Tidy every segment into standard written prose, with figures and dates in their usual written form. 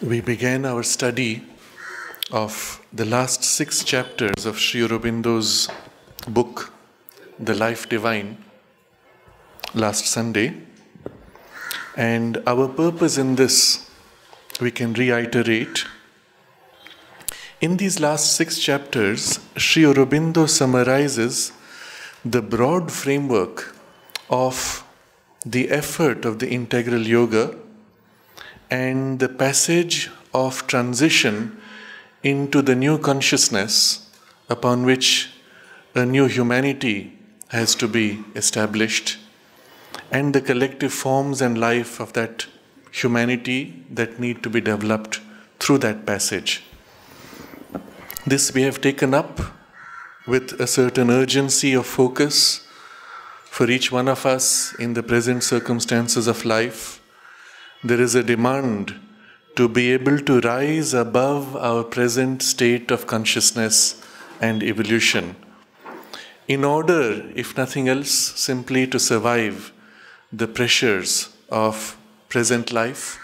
We began our study of the last 6 chapters of Sri Aurobindo's book, The Life Divine, last Sunday. And our purpose in this, we can reiterate. In these last 6 chapters, Sri Aurobindo summarizes the broad framework of the effort of the integral yoga and the passage of transition into the new consciousness upon which a new humanity has to be established, and the collective forms and life of that humanity that need to be developed through that passage. This we have taken up with a certain urgency of focus for each one of us in the present circumstances of life. There is a demand to be able to rise above our present state of consciousness and evolution in order, if nothing else, simply to survive the pressures of present life,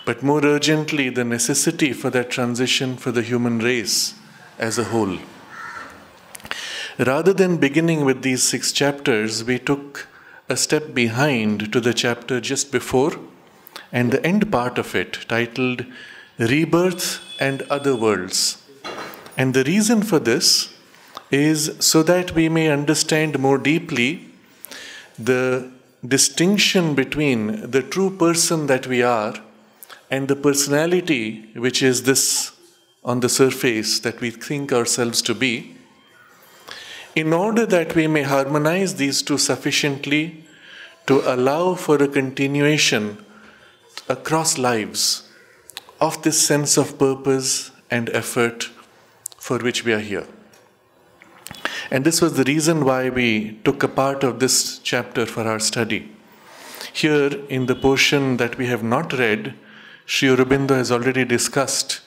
but more urgently the necessity for that transition for the human race as a whole. Rather than beginning with these 6 chapters, we took a step behind to the chapter just before and the end part of it, titled Rebirth and Other Worlds. And the reason for this is so that we may understand more deeply the distinction between the true person that we are and the personality which is this on the surface that we think ourselves to be, in order that we may harmonize these two sufficiently to allow for a continuation across lives of this sense of purpose and effort for which we are here. And this was the reason why we took a part of this chapter for our study. Here, in the portion that we have not read, Sri Aurobindo has already discussed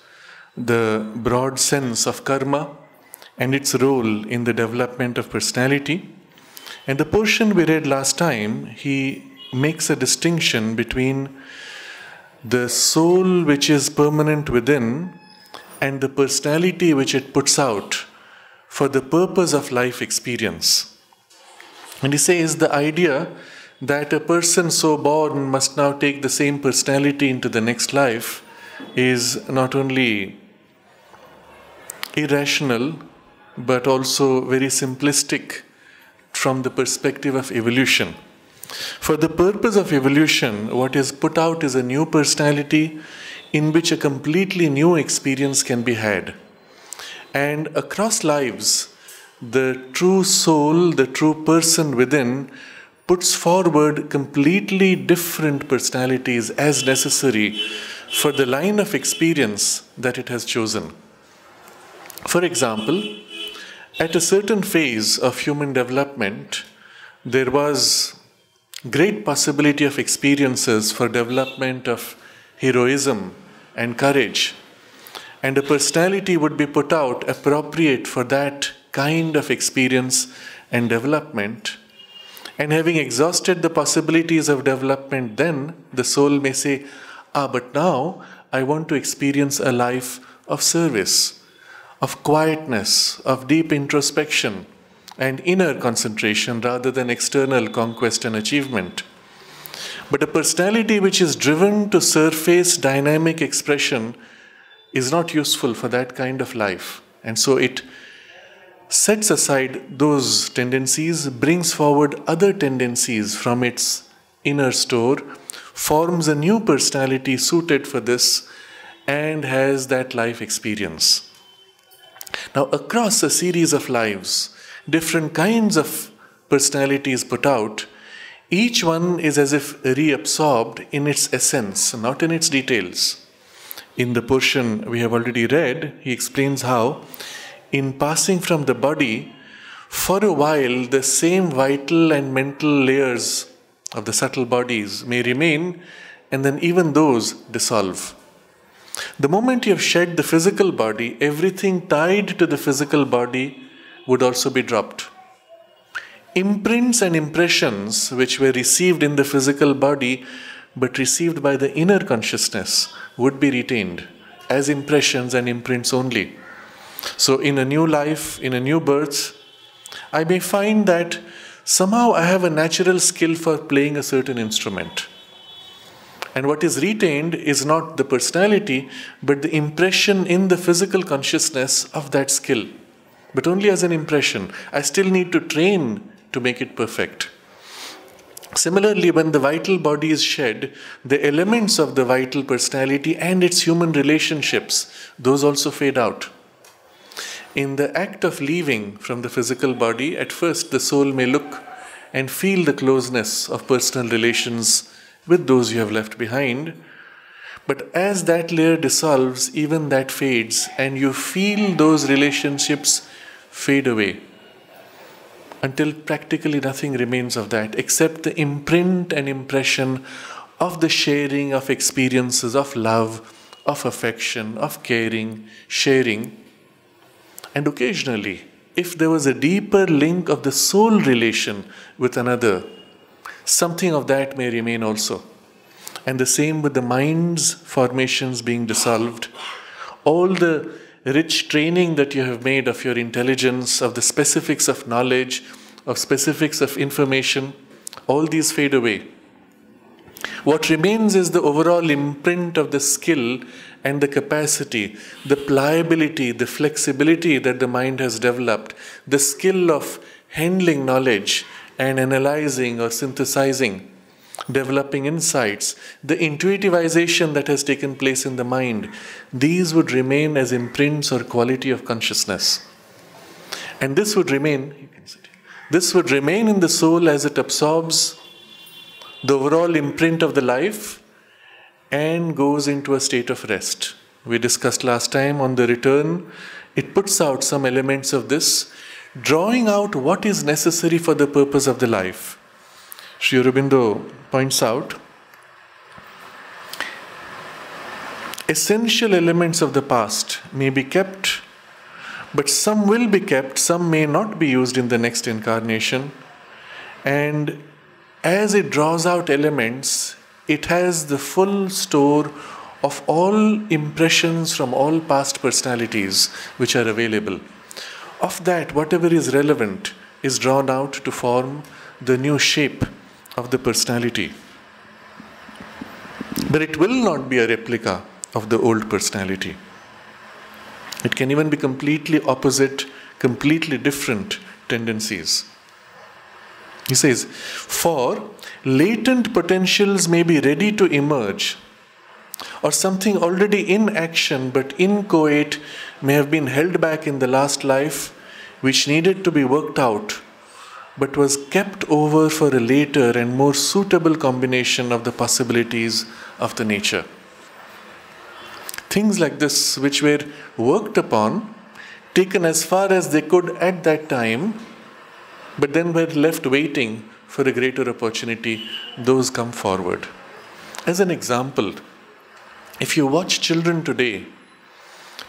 the broad sense of karma and its role in the development of personality. And the portion we read last time, he makes a distinction between the soul which is permanent within and the personality which it puts out for the purpose of life experience. And he says the idea that a person so born must now take the same personality into the next life is not only irrational but also very simplistic from the perspective of evolution. For the purpose of evolution, what is put out is a new personality in which a completely new experience can be had. And across lives, the true soul, the true person within, puts forward completely different personalities as necessary for the line of experience that it has chosen. For example, at a certain phase of human development, there was great possibility of experiences for development of heroism and courage, and a personality would be put out appropriate for that kind of experience and development. And having exhausted the possibilities of development, then the soul may say, but now I want to experience a life of service, of quietness, of deep introspection and inner concentration rather than external conquest and achievement. But a personality which is driven to surface dynamic expression is not useful for that kind of life. And so it sets aside those tendencies, brings forward other tendencies from its inner store, forms a new personality suited for this, and has that life experience. Now, across a series of lives, different kinds of personalities put out, each one is as if reabsorbed in its essence, not in its details. In the portion we have already read, he explains how, in passing from the body, for a while the same vital and mental layers of the subtle bodies may remain, and then even those dissolve. The moment you have shed the physical body, everything tied to the physical body would also be dropped. Imprints and impressions which were received in the physical body but received by the inner consciousness, would be retained as impressions and imprints only. So in a new life, in a new birth, I may find that somehow I have a natural skill for playing a certain instrument. And what is retained is not the personality, but the impression in the physical consciousness of that skill. But only as an impression. I still need to train to make it perfect. Similarly, when the vital body is shed, the elements of the vital personality and its human relationships, those also fade out. In the act of leaving from the physical body, at first the soul may look and feel the closeness of personal relations with those you have left behind. But as that layer dissolves, even that fades, and you feel those relationships fade away, until practically nothing remains of that except the imprint and impression of the sharing of experiences of love, of affection, of caring, sharing. And occasionally, if there was a deeper link of the soul relation with another, something of that may remain also. And the same with the mind's formations being dissolved. All the rich training that you have made of your intelligence, of the specifics of knowledge, of specifics of information, all these fade away. What remains is the overall imprint of the skill and the capacity, the pliability, the flexibility that the mind has developed, the skill of handling knowledge and analyzing or synthesizing, developing insights, the intuitivization that has taken place in the mind. These would remain as imprints or quality of consciousness. And this would remain in the soul as it absorbs the overall imprint of the life and goes into a state of rest. We discussed last time on the return, it puts out some elements of this, drawing out what is necessary for the purpose of the life. Sri Aurobindo points out, essential elements of the past may be kept, but some will be kept, some may not be used in the next incarnation. And as it draws out elements, it has the full store of all impressions from all past personalities which are available. Of that, whatever is relevant is drawn out to form the new shape of the personality. But it will not be a replica of the old personality. It can even be completely opposite, completely different tendencies. He says, for latent potentials may be ready to emerge, or something already in action but inchoate may have been held back in the last life, which needed to be worked out, but was kept over for a later and more suitable combination of the possibilities of the nature. Things like this, which were worked upon, taken as far as they could at that time, but then were left waiting for a greater opportunity, those come forward. As an example, if you watch children today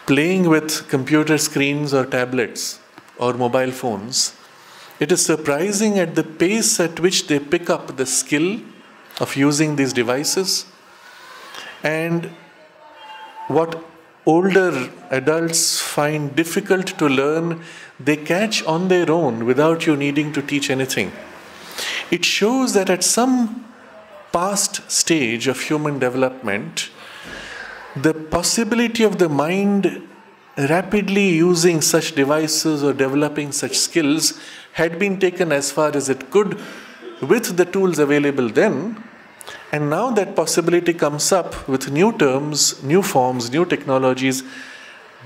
playing with computer screens or tablets or mobile phones, it is surprising at the pace at which they pick up the skill of using these devices, and what older adults find difficult to learn, they catch on their own without you needing to teach anything. It shows that at some past stage of human development, the possibility of the mind rapidly using such devices or developing such skills had been taken as far as it could with the tools available then, and now that possibility comes up with new terms, new forms, new technologies,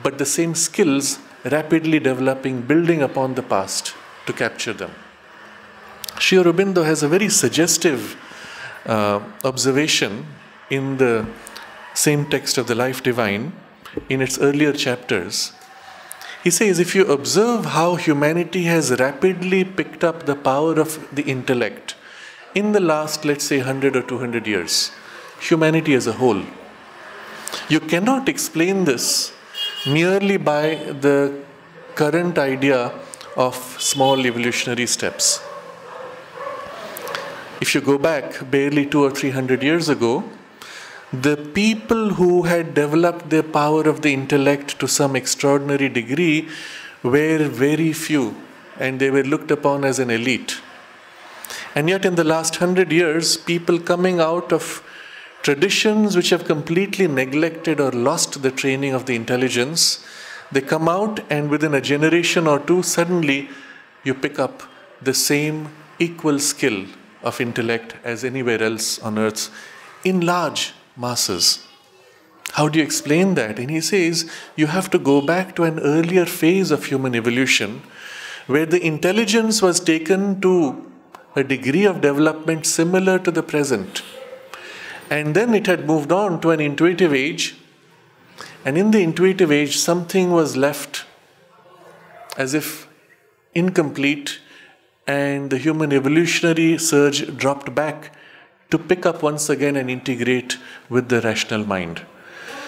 but the same skills rapidly developing, building upon the past to capture them. Sri Aurobindo has a very suggestive observation in the same text of the Life Divine, in its earlier chapters. He says, if you observe how humanity has rapidly picked up the power of the intellect in the last, let's say, 100 or 200 years, humanity as a whole, you cannot explain this merely by the current idea of small evolutionary steps. If you go back barely 200 or 300 years ago, the people who had developed the power of the intellect to some extraordinary degree were very few, and they were looked upon as an elite. And yet in the last 100 years, people coming out of traditions which have completely neglected or lost the training of the intelligence, they come out, and within a generation or two, suddenly you pick up the same equal skill of intellect as anywhere else on earth in large masses. How do you explain that? And he says you have to go back to an earlier phase of human evolution where the intelligence was taken to a degree of development similar to the present. And then it had moved on to an intuitive age. And in the intuitive age, something was left as if incomplete, and the human evolutionary surge dropped back to pick up once again and integrate with the rational mind.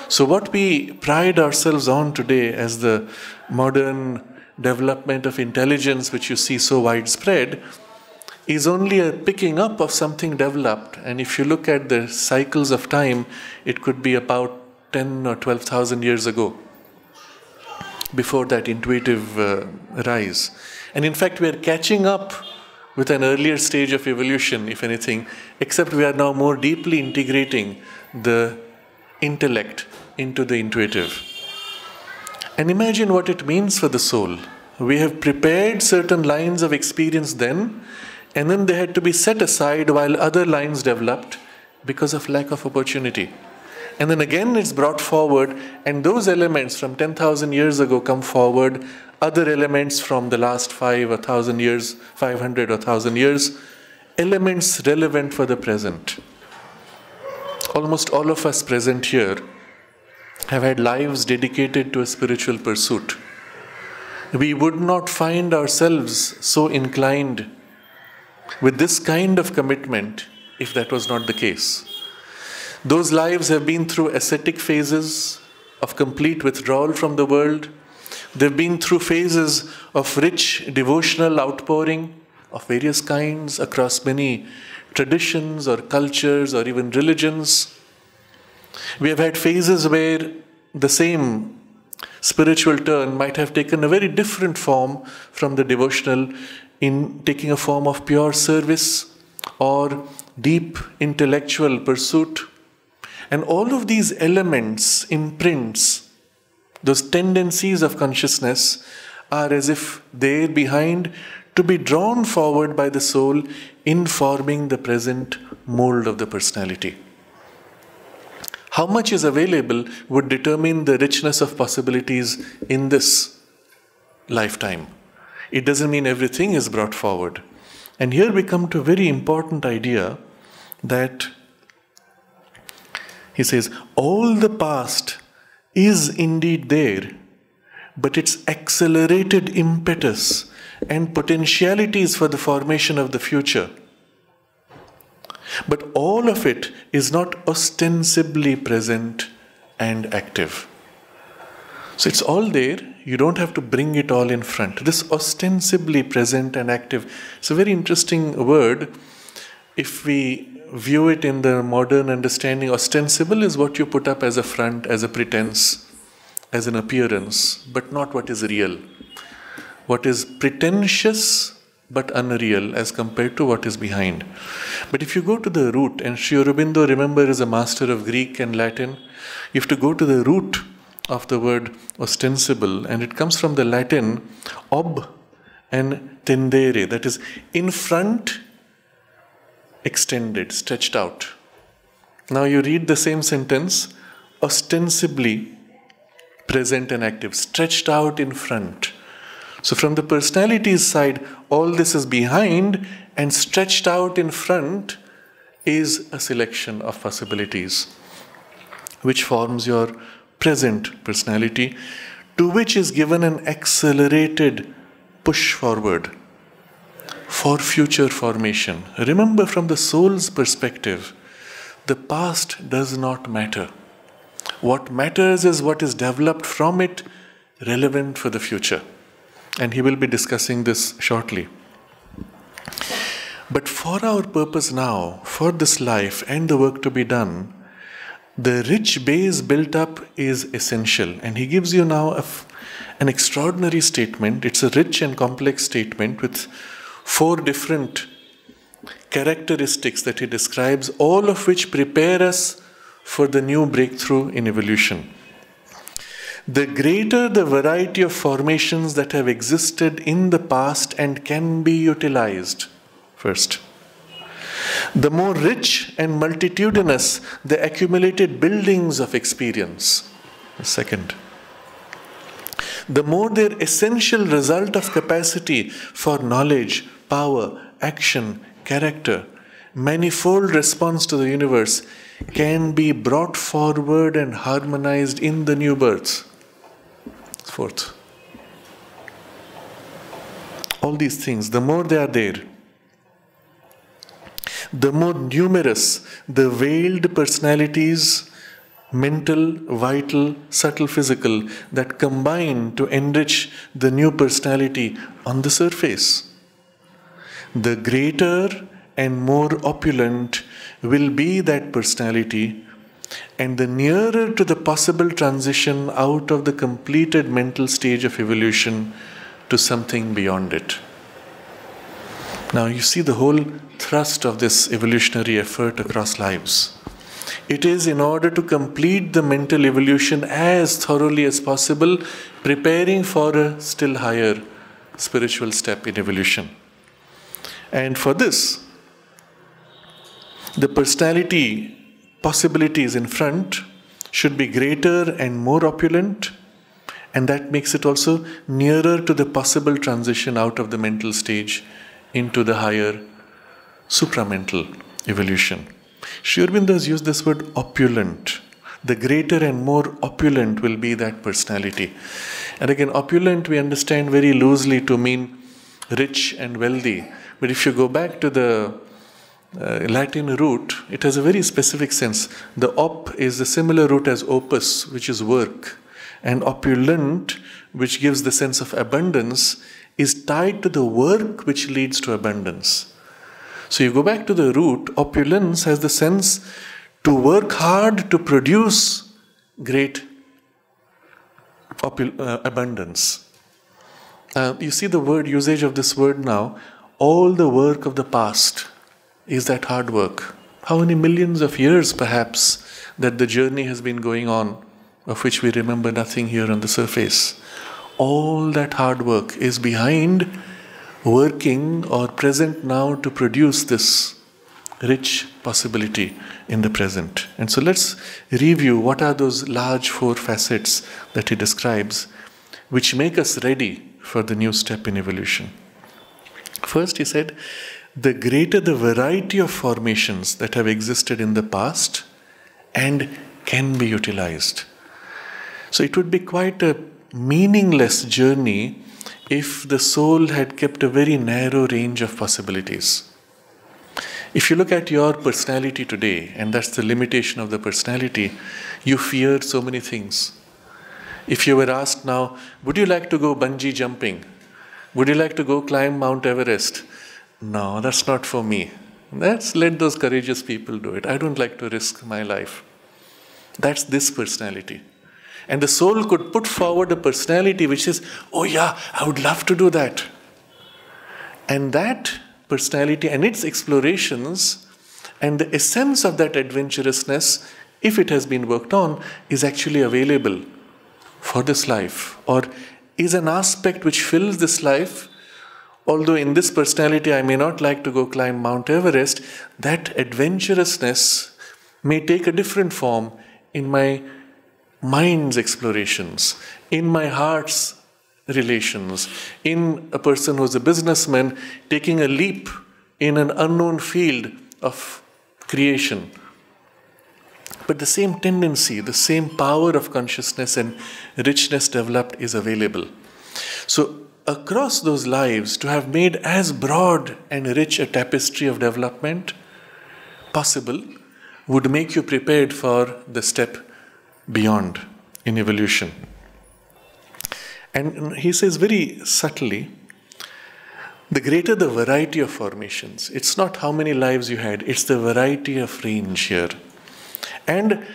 So what we pride ourselves on today as the modern development of intelligence, which you see so widespread, is only a picking up of something developed. And if you look at the cycles of time, it could be about 10 or 12,000 years ago, before that intuitive rise. And in fact, we are catching up with an earlier stage of evolution, if anything, except we are now more deeply integrating the intellect into the intuitive. And imagine what it means for the soul. We have prepared certain lines of experience then, and then they had to be set aside while other lines developed because of lack of opportunity. And then again it's brought forward, and those elements from 10,000 years ago come forward, other elements from the last 500 years, 1,000 years, elements relevant for the present. Almost all of us present here have had lives dedicated to a spiritual pursuit. We would not find ourselves so inclined with this kind of commitment if that was not the case. Those lives have been through ascetic phases of complete withdrawal from the world. They've been through phases of rich devotional outpouring of various kinds across many traditions or cultures or even religions. We have had phases where the same spiritual turn might have taken a very different form from the devotional, in taking a form of pure service or deep intellectual pursuit. And all of these elements, imprints, those tendencies of consciousness are as if they're behind to be drawn forward by the soul in forming the present mold of the personality. How much is available would determine the richness of possibilities in this lifetime. It doesn't mean everything is brought forward. And here we come to a very important idea that he says, all the past is indeed there, but its accelerated impetus and potentialities for the formation of the future. But all of it is not ostensibly present and active. So it's all there, you don't have to bring it all in front. This ostensibly present and active, it's a very interesting word. If we view it in the modern understanding, ostensible is what you put up as a front, as a pretense, as an appearance, but not what is real. What is pretentious but unreal as compared to what is behind. But if you go to the root, and Sri Aurobindo, remember, is a master of Greek and Latin, you have to go to the root of the word ostensible, and it comes from the Latin ob and tendere, that is in front, extended, stretched out. Now you read the same sentence, ostensibly present and active, stretched out in front. So from the personality's side, all this is behind, and stretched out in front is a selection of possibilities, which forms your present personality, to which is given an accelerated push forward for future formation. Remember, from the soul's perspective, the past does not matter. What matters is what is developed from it, relevant for the future. And he will be discussing this shortly. But for our purpose now, for this life and the work to be done, the rich base built up is essential. And he gives you now an extraordinary statement. It's a rich and complex statement with 4 different characteristics that he describes, all of which prepare us for the new breakthrough in evolution. The greater the variety of formations that have existed in the past and can be utilized, first. The more rich and multitudinous the accumulated buildings of experience, second. The more their essential result of capacity for knowledge, power, action, character, manifold response to the universe can be brought forward and harmonized in the new births. Fourth. All these things, the more they are there, the more numerous the veiled personalities, mental, vital, subtle, physical, that combine to enrich the new personality on the surface. The greater and more opulent will be that personality, and the nearer to the possible transition out of the completed mental stage of evolution to something beyond it. Now you see the whole thrust of this evolutionary effort across lives. It is in order to complete the mental evolution as thoroughly as possible, preparing for a still higher spiritual step in evolution. And for this, the personality possibilities in front should be greater and more opulent, and that makes it also nearer to the possible transition out of the mental stage into the higher supramental evolution. Sri Aurobindo has used this word opulent. The greater and more opulent will be that personality. And again, opulent we understand very loosely to mean rich and wealthy. But if you go back to the Latin root, it has a very specific sense. The op is a similar root as opus, which is work. And opulent, which gives the sense of abundance, is tied to the work which leads to abundance. So you go back to the root, opulence has the sense to work hard to produce great abundance. You see the word usage of this word now. All the work of the past is that hard work. How many millions of years perhaps that the journey has been going on, of which we remember nothing here on the surface. All that hard work is behind working or present now to produce this rich possibility in the present. And so let's review what are those large 4 facets that he describes which make us ready for the new step in evolution. First, he said, the greater the variety of formations that have existed in the past and can be utilized. So it would be quite a meaningless journey if the soul had kept a very narrow range of possibilities. If you look at your personality today, and that's the limitation of the personality, you fear so many things. If you were asked now, would you like to go bungee jumping? Would you like to go climb Mount Everest? No, that's not for me. Let's let those courageous people do it. I don't like to risk my life. That's this personality. And the soul could put forward a personality which is, oh yeah, I would love to do that. And that personality and its explorations and the essence of that adventurousness, if it has been worked on, is actually available for this life, or is an aspect which fills this life. Although in this personality I may not like to go climb Mount Everest, that adventurousness may take a different form in my mind's explorations, in my heart's relations, in a person who's a businessman taking a leap in an unknown field of creation. But the same tendency, the same power of consciousness and richness developed is available. So across those lives, to have made as broad and rich a tapestry of development possible would make you prepared for the step beyond in evolution. And he says very subtly, the greater the variety of formations. It's not how many lives you had, it's the variety of range here. And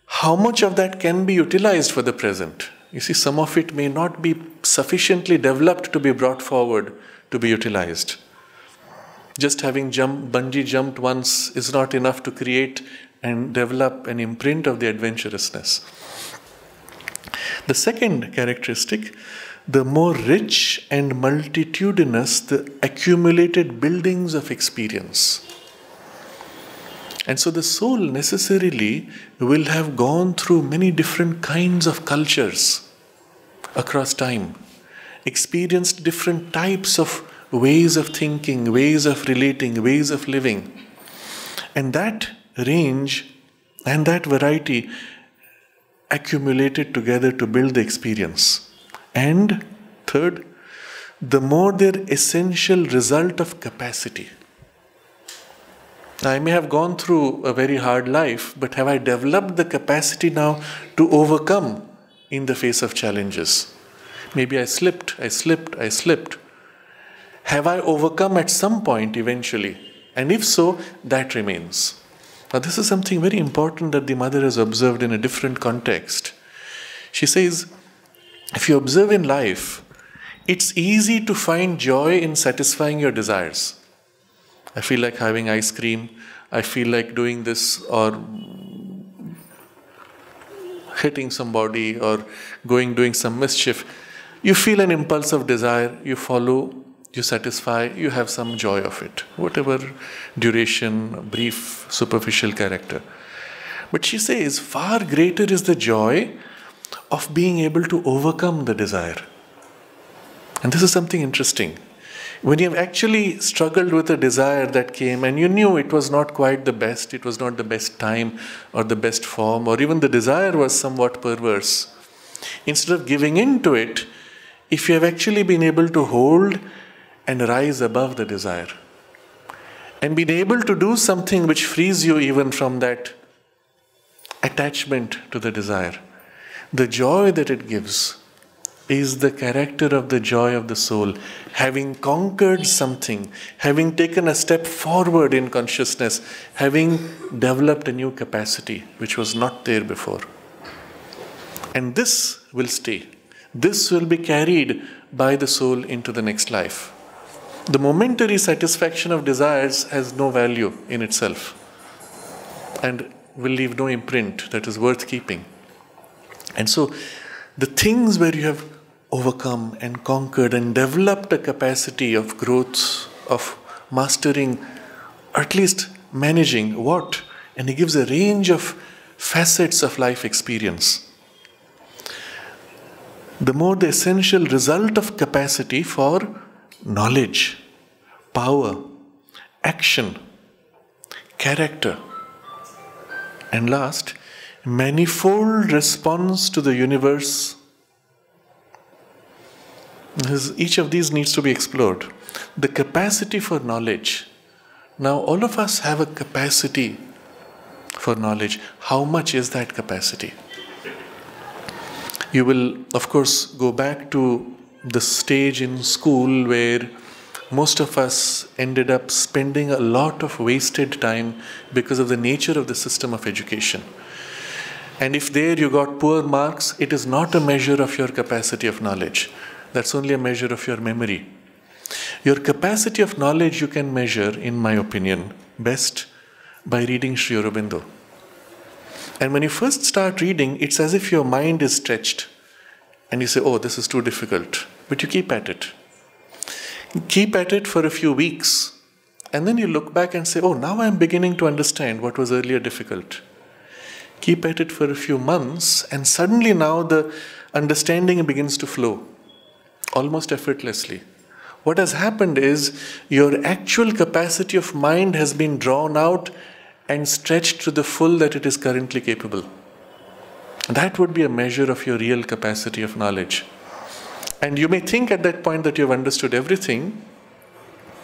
how much of that can be utilized for the present. You see, some of it may not be sufficiently developed to be brought forward to be utilized. Just having bungee jumped once is not enough to create and develop an imprint of the adventurousness. The second characteristic, the more rich and multitudinous the accumulated buildings of experience. And so the soul necessarily will have gone through many different kinds of cultures across time, experienced different types of ways of thinking, ways of relating, ways of living. And that range and that variety accumulated together to build the experience. And third, the more their essential result of capacity. I may have gone through a very hard life, but have I developed the capacity now to overcome in the face of challenges? Maybe I slipped. Have I overcome at some point eventually? And if so, that remains. Now this is something very important that the mother has observed in a different context. She says, if you observe in life, it's easy to find joy in satisfying your desires. I feel like having ice cream, I feel like doing this or hitting somebody or doing some mischief. You feel an impulse of desire, you follow, you satisfy, you have some joy of it, whatever duration, brief, superficial character. But she says, far greater is the joy of being able to overcome the desire. And this is something interesting. When you have actually struggled with a desire that came and you knew it was not quite the best, it was not the best time or the best form, or even the desire was somewhat perverse, instead of giving in to it, if you have actually been able to hold and rise above the desire and been able to do something which frees you even from that attachment to the desire, the joy that it gives is the character of the joy of the soul, having conquered something, having taken a step forward in consciousness, having developed a new capacity which was not there before. And this will stay. This will be carried by the soul into the next life. The momentary satisfaction of desires has no value in itself and will leave no imprint that is worth keeping. And so, the things where you have overcome and conquered and developed a capacity of growth, of mastering, or at least managing what? And he gives a range of facets of life experience. The more the essential result of capacity for knowledge, power, action, character, and last, manifold response to the universe. Each of these needs to be explored. The capacity for knowledge. Now, all of us have a capacity for knowledge. How much is that capacity? You will, of course, go back to the stage in school where most of us ended up spending a lot of wasted time because of the nature of the system of education. And if there you got poor marks, it is not a measure of your capacity of knowledge. That's only a measure of your memory. Your capacity of knowledge you can measure, in my opinion, best by reading Sri Aurobindo. And when you first start reading, it's as if your mind is stretched. And you say, oh, this is too difficult. But you keep at it. Keep at it for a few weeks. And then you look back and say, oh, now I'm beginning to understand what was earlier difficult. Keep at it for a few months, and suddenly now the understanding begins to flow, almost effortlessly. What has happened is your actual capacity of mind has been drawn out and stretched to the full that it is currently capable. That would be a measure of your real capacity of knowledge. And you may think at that point that you have understood everything,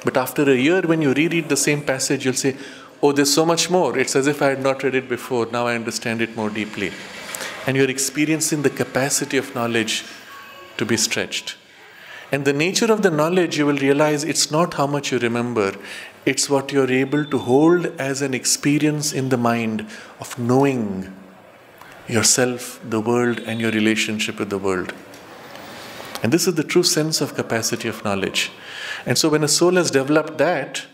but after a year when you reread the same passage, you'll say, oh, there's so much more. It's as if I had not read it before. Now I understand it more deeply. And you're experiencing the capacity of knowledge to be stretched. And the nature of the knowledge, you will realize it's not how much you remember, it's what you're able to hold as an experience in the mind of knowing yourself, the world, and your relationship with the world. And this is the true sense of capacity of knowledge. And so when a soul has developed that,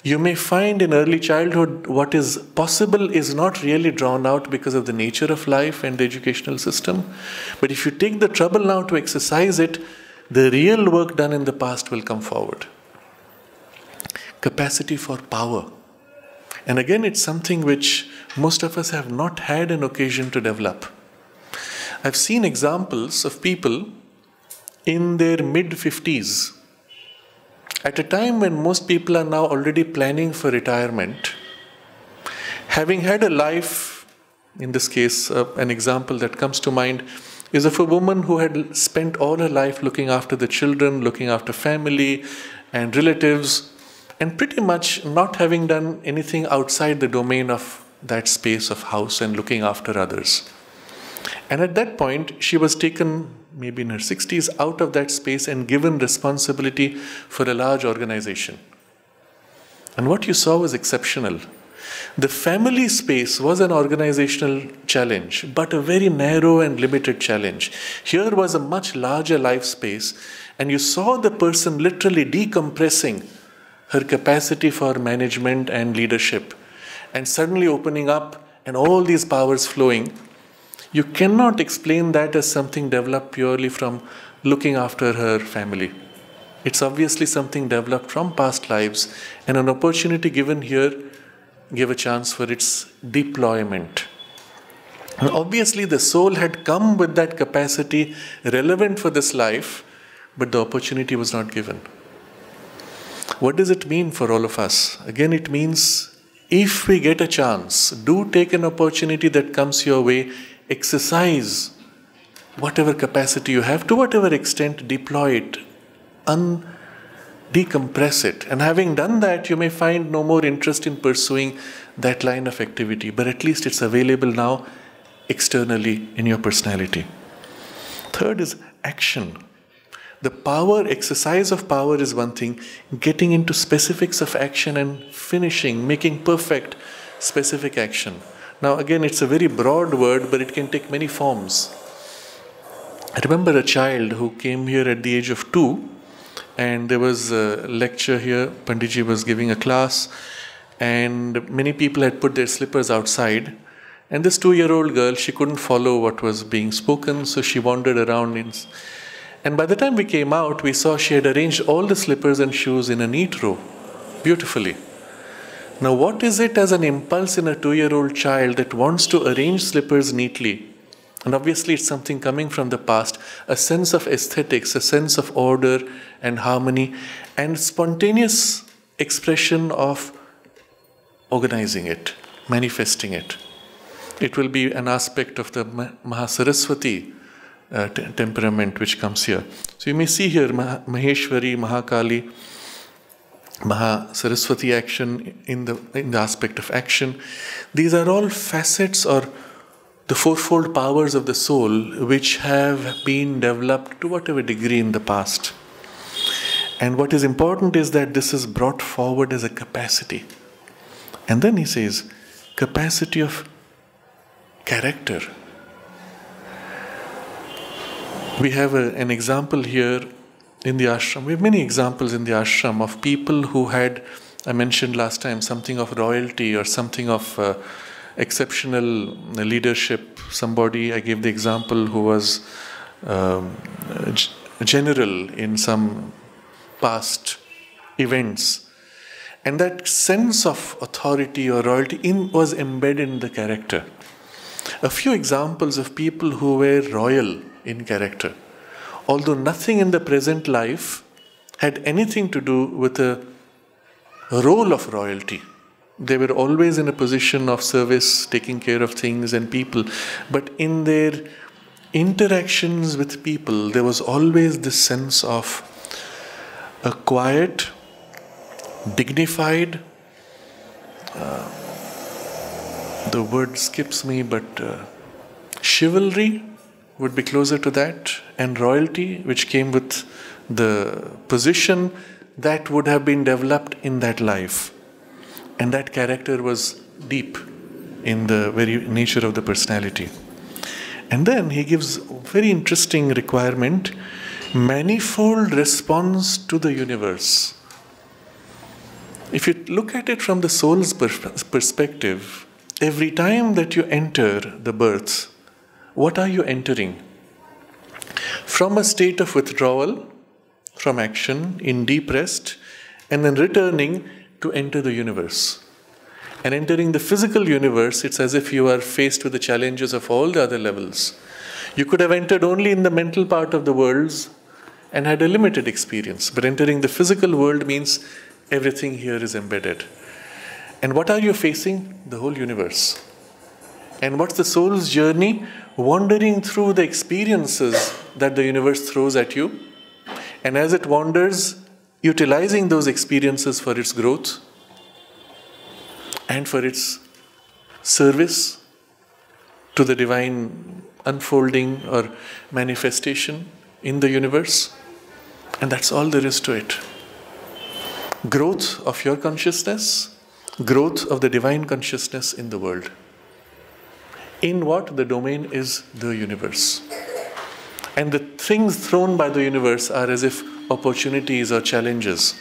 you may find in early childhood what is possible is not really drawn out because of the nature of life and the educational system. But if you take the trouble now to exercise it, the real work done in the past will come forward. Capacity for power. And again, it's something which most of us have not had an occasion to develop. I've seen examples of people in their mid-50s, at a time when most people are now already planning for retirement, having had a life, in this case, an example that comes to mind is of a woman who had spent all her life looking after the children, looking after family and relatives, and pretty much not having done anything outside the domain of that space of house and looking after others. And at that point, she was taken, maybe in her 60s, out of that space and given responsibility for a large organization. And what you saw was exceptional. The family space was an organizational challenge, but a very narrow and limited challenge. Here was a much larger life space, and you saw the person literally decompressing her capacity for management and leadership, and suddenly opening up and all these powers flowing. You cannot explain that as something developed purely from looking after her family. It's obviously something developed from past lives, and an opportunity given here gave a chance for its deployment. And obviously the soul had come with that capacity relevant for this life, but the opportunity was not given. What does it mean for all of us? Again, it means if we get a chance, do take an opportunity that comes your way, exercise whatever capacity you have, to whatever extent, deploy it, decompress it. And having done that, you may find no more interest in pursuing that line of activity, but at least it's available now externally in your personality. Third is action. The power, exercise of power is one thing, getting into specifics of action and finishing, making perfect specific action. Now again, it's a very broad word, but it can take many forms. I remember a child who came here at the age of 2, and there was a lecture here, Panditji was giving a class, and many people had put their slippers outside, and this 2-year-old girl, she couldn't follow what was being spoken, so she wandered around and by the time we came out, we saw she had arranged all the slippers and shoes in a neat row, beautifully. Now what is it as an impulse in a 2-year-old child that wants to arrange slippers neatly? And obviously it's something coming from the past, a sense of aesthetics, a sense of order and harmony, and spontaneous expression of organizing it, manifesting it. It will be an aspect of the Mahasaraswati temperament which comes here. So you may see here Maheshwari, Mahakali, Mahasaraswati action in the aspect of action. These are all facets or the fourfold powers of the soul which have been developed to whatever degree in the past. And what is important is that this is brought forward as a capacity. And then he says, capacity of character. We have an example here in the ashram. We have many examples in the ashram of people who had, I mentioned last time, something of royalty or something of exceptional leadership. Somebody, I gave the example, who was general in some past events. And that sense of authority or royalty was embedded in the character. A few examples of people who were royal in character, although nothing in the present life had anything to do with a role of royalty. They were always in a position of service, taking care of things and people, but in their interactions with people, there was always this sense of a quiet, dignified, the word skips me, but chivalry, would be closer to that, and royalty, which came with the position that would have been developed in that life. And that character was deep in the very nature of the personality. And then he gives very interesting requirement, manifold response to the universe. If you look at it from the soul's perspective, every time that you enter the birth, what are you entering? From a state of withdrawal from action in deep rest, and then returning to enter the universe. And entering the physical universe, it's as if you are faced with the challenges of all the other levels. You could have entered only in the mental part of the worlds and had a limited experience. But entering the physical world means everything here is embedded. And what are you facing? The whole universe. And what's the soul's journey? Wandering through the experiences that the universe throws at you. And as it wanders, utilizing those experiences for its growth and for its service to the divine unfolding or manifestation in the universe. And that's all there is to it. Growth of your consciousness, growth of the divine consciousness in the world. In what? The domain is the universe. And the things thrown by the universe are as if opportunities or challenges.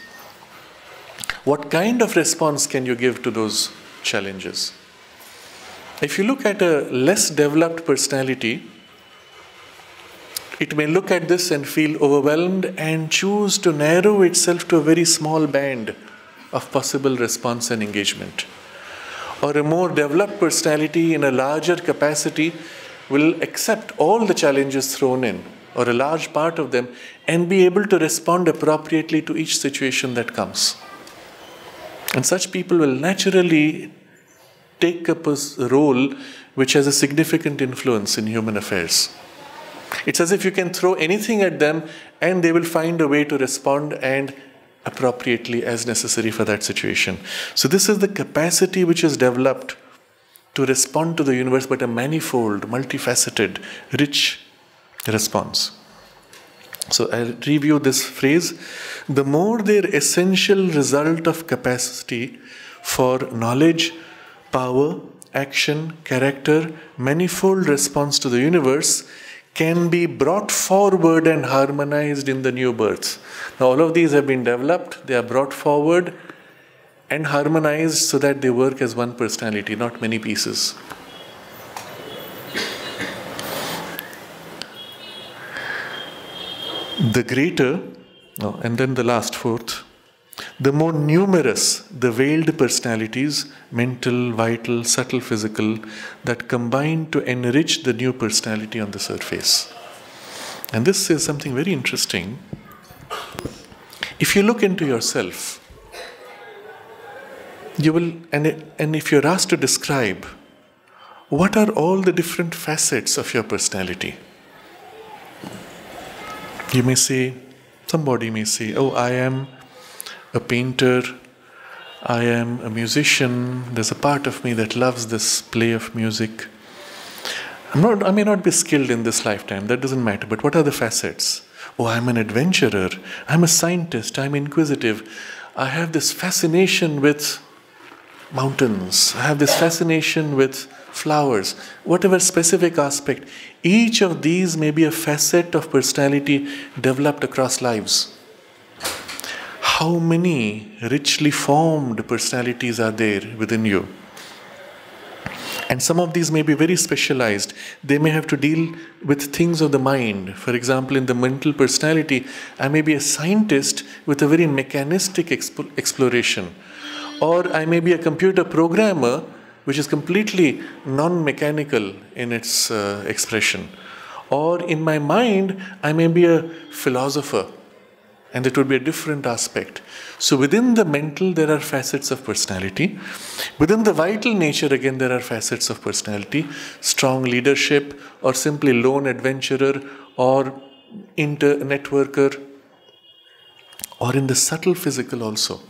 What kind of response can you give to those challenges? If you look at a less developed personality, it may look at this and feel overwhelmed and choose to narrow itself to a very small band of possible response and engagement. Or a more developed personality in a larger capacity will accept all the challenges thrown in, or a large part of them, and be able to respond appropriately to each situation that comes. And such people will naturally take up a role which has a significant influence in human affairs. It's as if you can throw anything at them and they will find a way to respond and appropriately as necessary for that situation. So this is the capacity which is developed to respond to the universe, but a manifold, multifaceted, rich response. So I'll review this phrase. The more their essential result of capacity for knowledge, power, action, character, manifold response to the universe can be brought forward and harmonized in the new birth. Now all of these have been developed, they are brought forward and harmonized so that they work as one personality, not many pieces. The greater, and then the last fourth, the more numerous the veiled personalities, mental, vital, subtle, physical, that combine to enrich the new personality on the surface. And this is something very interesting. If you look into yourself, you will, and if you're asked to describe what are all the different facets of your personality, you may say, somebody may say, oh, I am a painter, I am a musician, there's a part of me that loves this play of music. I may not be skilled in this lifetime, that doesn't matter, but what are the facets? Oh, I'm an adventurer, I'm a scientist, I'm inquisitive, I have this fascination with mountains, I have this fascination with flowers, whatever specific aspect. Each of these may be a facet of personality developed across lives. How many richly formed personalities are there within you? And some of these may be very specialized. They may have to deal with things of the mind. For example, in the mental personality, I may be a scientist with a very mechanistic exploration. Or I may be a computer programmer which is completely non-mechanical in its expression. Or in my mind, I may be a philosopher, and it would be a different aspect. So within the mental, there are facets of personality. Within the vital nature, again, there are facets of personality. Strong leadership, or simply lone adventurer, or networker, or in the subtle physical also.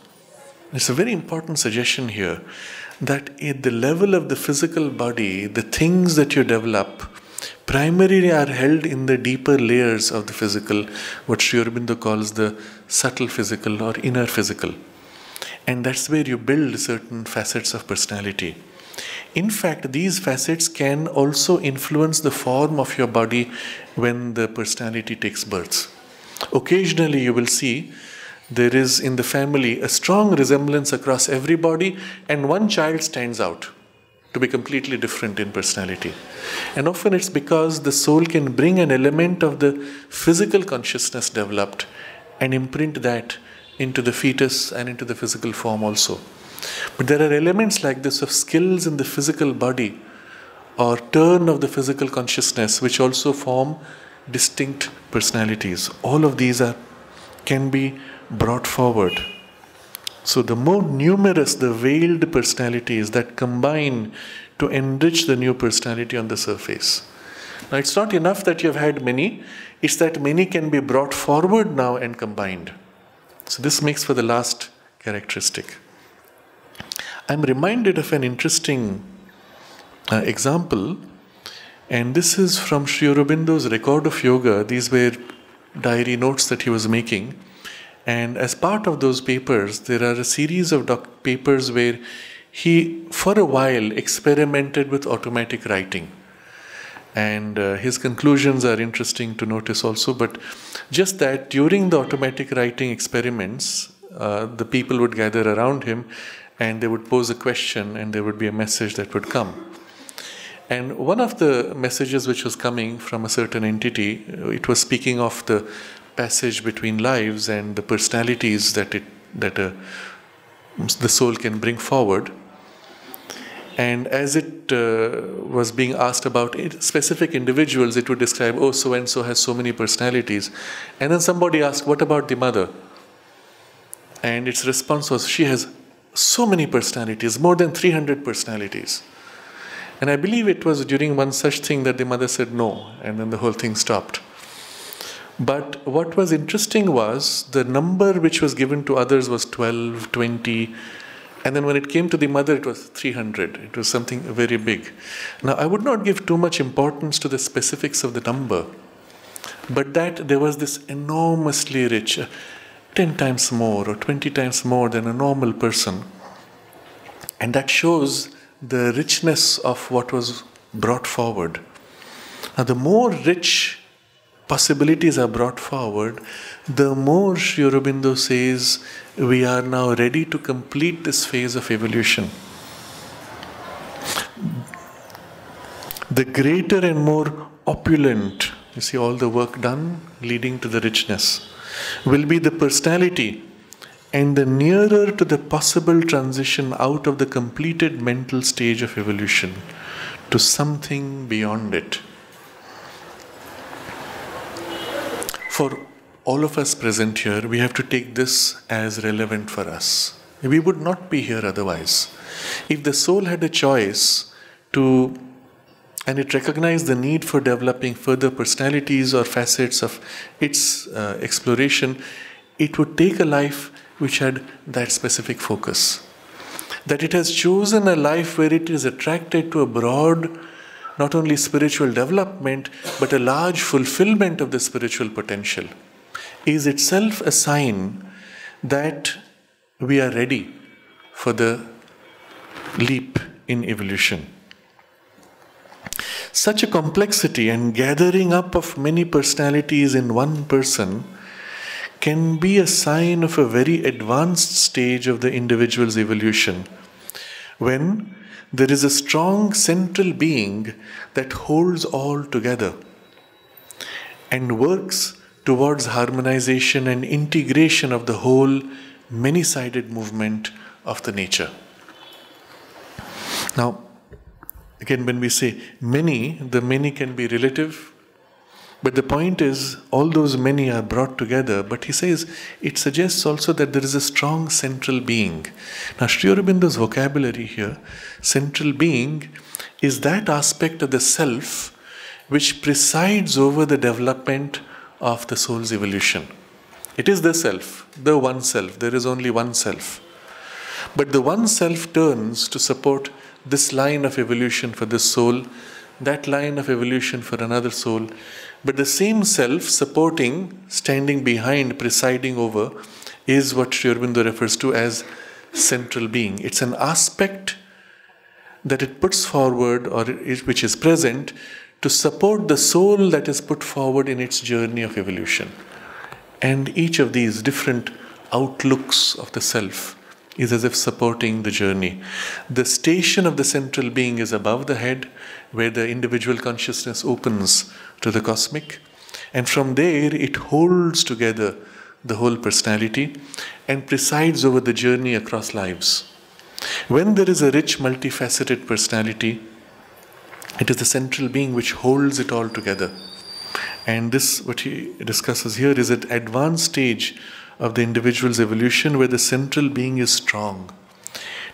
It's a very important suggestion here, that at the level of the physical body, the things that you develop primarily are held in the deeper layers of the physical, what Sri Aurobindo calls the subtle physical or inner physical. And that's where you build certain facets of personality. In fact, these facets can also influence the form of your body when the personality takes birth. Occasionally you will see there is in the family a strong resemblance across everybody, and one child stands out to be completely different in personality. And often it's because the soul can bring an element of the physical consciousness developed and imprint that into the fetus and into the physical form also. But there are elements like this of skills in the physical body or turn of the physical consciousness which also form distinct personalities. All of these can be brought forward. So the more numerous the veiled personalities that combine to enrich the new personality on the surface. Now it's not enough that you have had many, it's that many can be brought forward now and combined. So this makes for the last characteristic. I'm reminded of an interesting example, and this is from Sri Aurobindo's Record of Yoga. These were diary notes that he was making. And as part of those papers, there are a series of papers where he, for a while, experimented with automatic writing. And his conclusions are interesting to notice also, but just that during the automatic writing experiments, the people would gather around him and they would pose a question and there would be a message that would come. And one of the messages which was coming from a certain entity, it was speaking of the passage between lives and the personalities that the soul can bring forward. And as it was being asked about specific individuals, it would describe, oh, so-and-so has so many personalities. And then somebody asked, what about the mother? And its response was, she has so many personalities, more than 300 personalities. And I believe it was during one such thing that the mother said no, and then the whole thing stopped. But what was interesting was the number which was given to others was 12, 20, and then when it came to the mother, it was 300. It was something very big. Now, I would not give too much importance to the specifics of the number, but that there was this enormously rich, 10 times more or 20 times more than a normal person. And that shows the richness of what was brought forward. Now, the more rich possibilities are brought forward, the more Sri Aurobindo says we are now ready to complete this phase of evolution. The greater and more opulent, you see all the work done leading to the richness, will be the personality, and the nearer to the possible transition out of the completed mental stage of evolution to something beyond it. For all of us present here, we have to take this as relevant for us. We would not be here otherwise. If the soul had a choice and it recognized the need for developing further personalities or facets of its exploration, it would take a life which had that specific focus. That it has chosen a life where it is attracted to a broad, not only spiritual development, but a large fulfillment of the spiritual potential, is itself a sign that we are ready for the leap in evolution. Such a complexity and gathering up of many personalities in one person can be a sign of a very advanced stage of the individual's evolution, when there is a strong central being that holds all together and works towards harmonization and integration of the whole many-sided movement of the nature. Now, again, when we say many, the many can be relative, but the point is all those many are brought together. But he says it suggests also that there is a strong central being. Now, Sri Aurobindo's vocabulary here, central being, is that aspect of the self which presides over the development of the soul's evolution. It is the self, the one self. There is only one self. But the one self turns to support this line of evolution for the soul that line of evolution for another soul, but the same self supporting, standing behind, presiding over, is what Sri Aurobindo refers to as central being. It's an aspect that it puts forward, or which is present, to support the soul that is put forward in its journey of evolution. And each of these different outlooks of the self is as if supporting the journey. The station of the central being is above the head, where the individual consciousness opens to the cosmic, and from there it holds together the whole personality and presides over the journey across lives. When there is a rich, multifaceted personality, it is the central being which holds it all together. And this, what he discusses here, is an advanced stage of the individual's evolution where the central being is strong.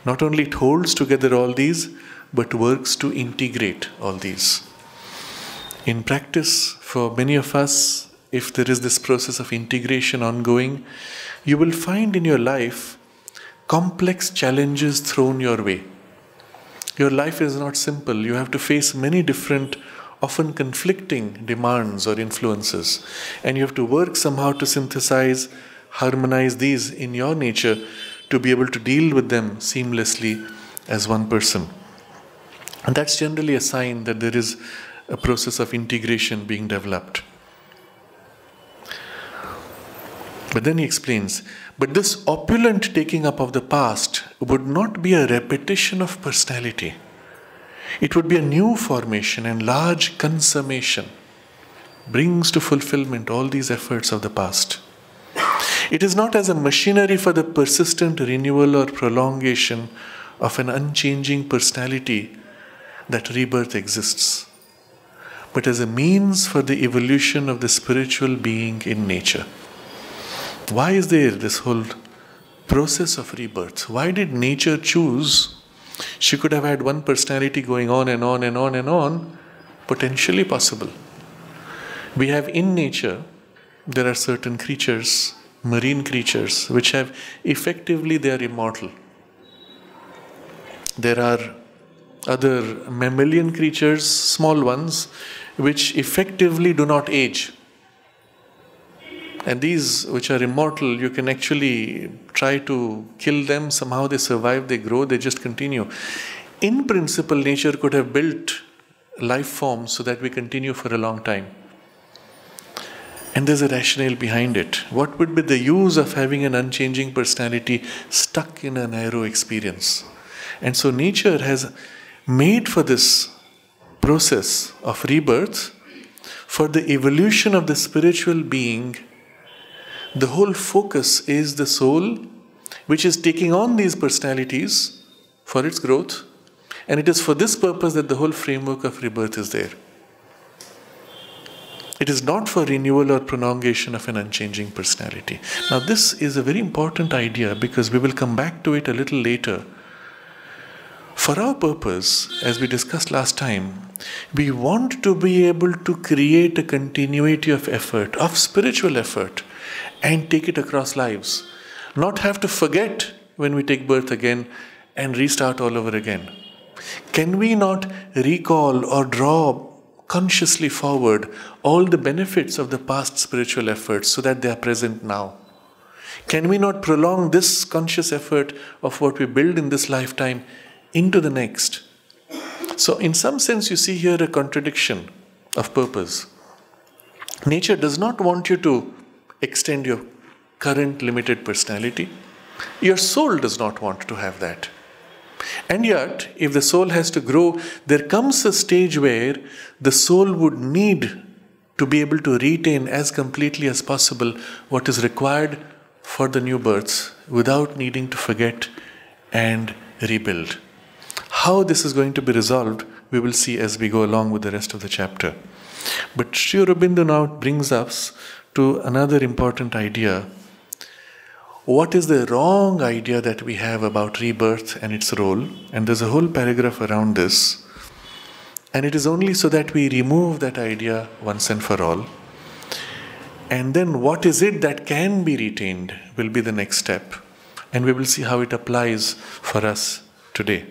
Not only it holds together all these, but works to integrate all these. In practice, for many of us, if there is this process of integration ongoing, you will find in your life complex challenges thrown your way. Your life is not simple. You have to face many different, often conflicting demands or influences, and you have to work somehow to synthesize, harmonize these in your nature to be able to deal with them seamlessly as one person. And that's generally a sign that there is a process of integration being developed. But then he explains, but this opulent taking up of the past would not be a repetition of personality. It would be a new formation and large consummation, brings to fulfillment all these efforts of the past. It is not as a machinery for the persistent renewal or prolongation of an unchanging personality that rebirth exists, but as a means for the evolution of the spiritual being in nature. Why is there this whole process of rebirth? Why did nature choose? She could have had one personality going on and on and on and on, potentially possible. We have in nature, there are certain creatures, marine creatures, which have effectively, they are immortal. There are other mammalian creatures, small ones, which effectively do not age. And these which are immortal, you can actually try to kill them, somehow they survive, they grow, they just continue. In principle, nature could have built life forms so that we continue for a long time. And there's a rationale behind it. What would be the use of having an unchanging personality stuck in a narrow experience? And so nature has made for this process of rebirth, for the evolution of the spiritual being, the whole focus is the soul, which is taking on these personalities for its growth, and it is for this purpose that the whole framework of rebirth is there. It is not for renewal or prolongation of an unchanging personality. Now this is a very important idea because we will come back to it a little later. For our purpose, as we discussed last time, we want to be able to create a continuity of effort, of spiritual effort, and take it across lives. Not have to forget when we take birth again and restart all over again. Can we not recall or draw consciously forward all the benefits of the past spiritual efforts so that they are present now? Can we not prolong this conscious effort of what we build in this lifetime into the next? So in some sense you see here a contradiction of purpose. Nature does not want you to extend your current limited personality. Your soul does not want to have that. And yet, if the soul has to grow, there comes a stage where the soul would need to be able to retain as completely as possible what is required for the new births without needing to forget and rebuild. How this is going to be resolved, we will see as we go along with the rest of the chapter. But Sri Aurobindo now brings us to another important idea. What is the wrong idea that we have about rebirth and its role? And there's a whole paragraph around this. And it is only so that we remove that idea once and for all. And then what is it that can be retained will be the next step. And we will see how it applies for us today.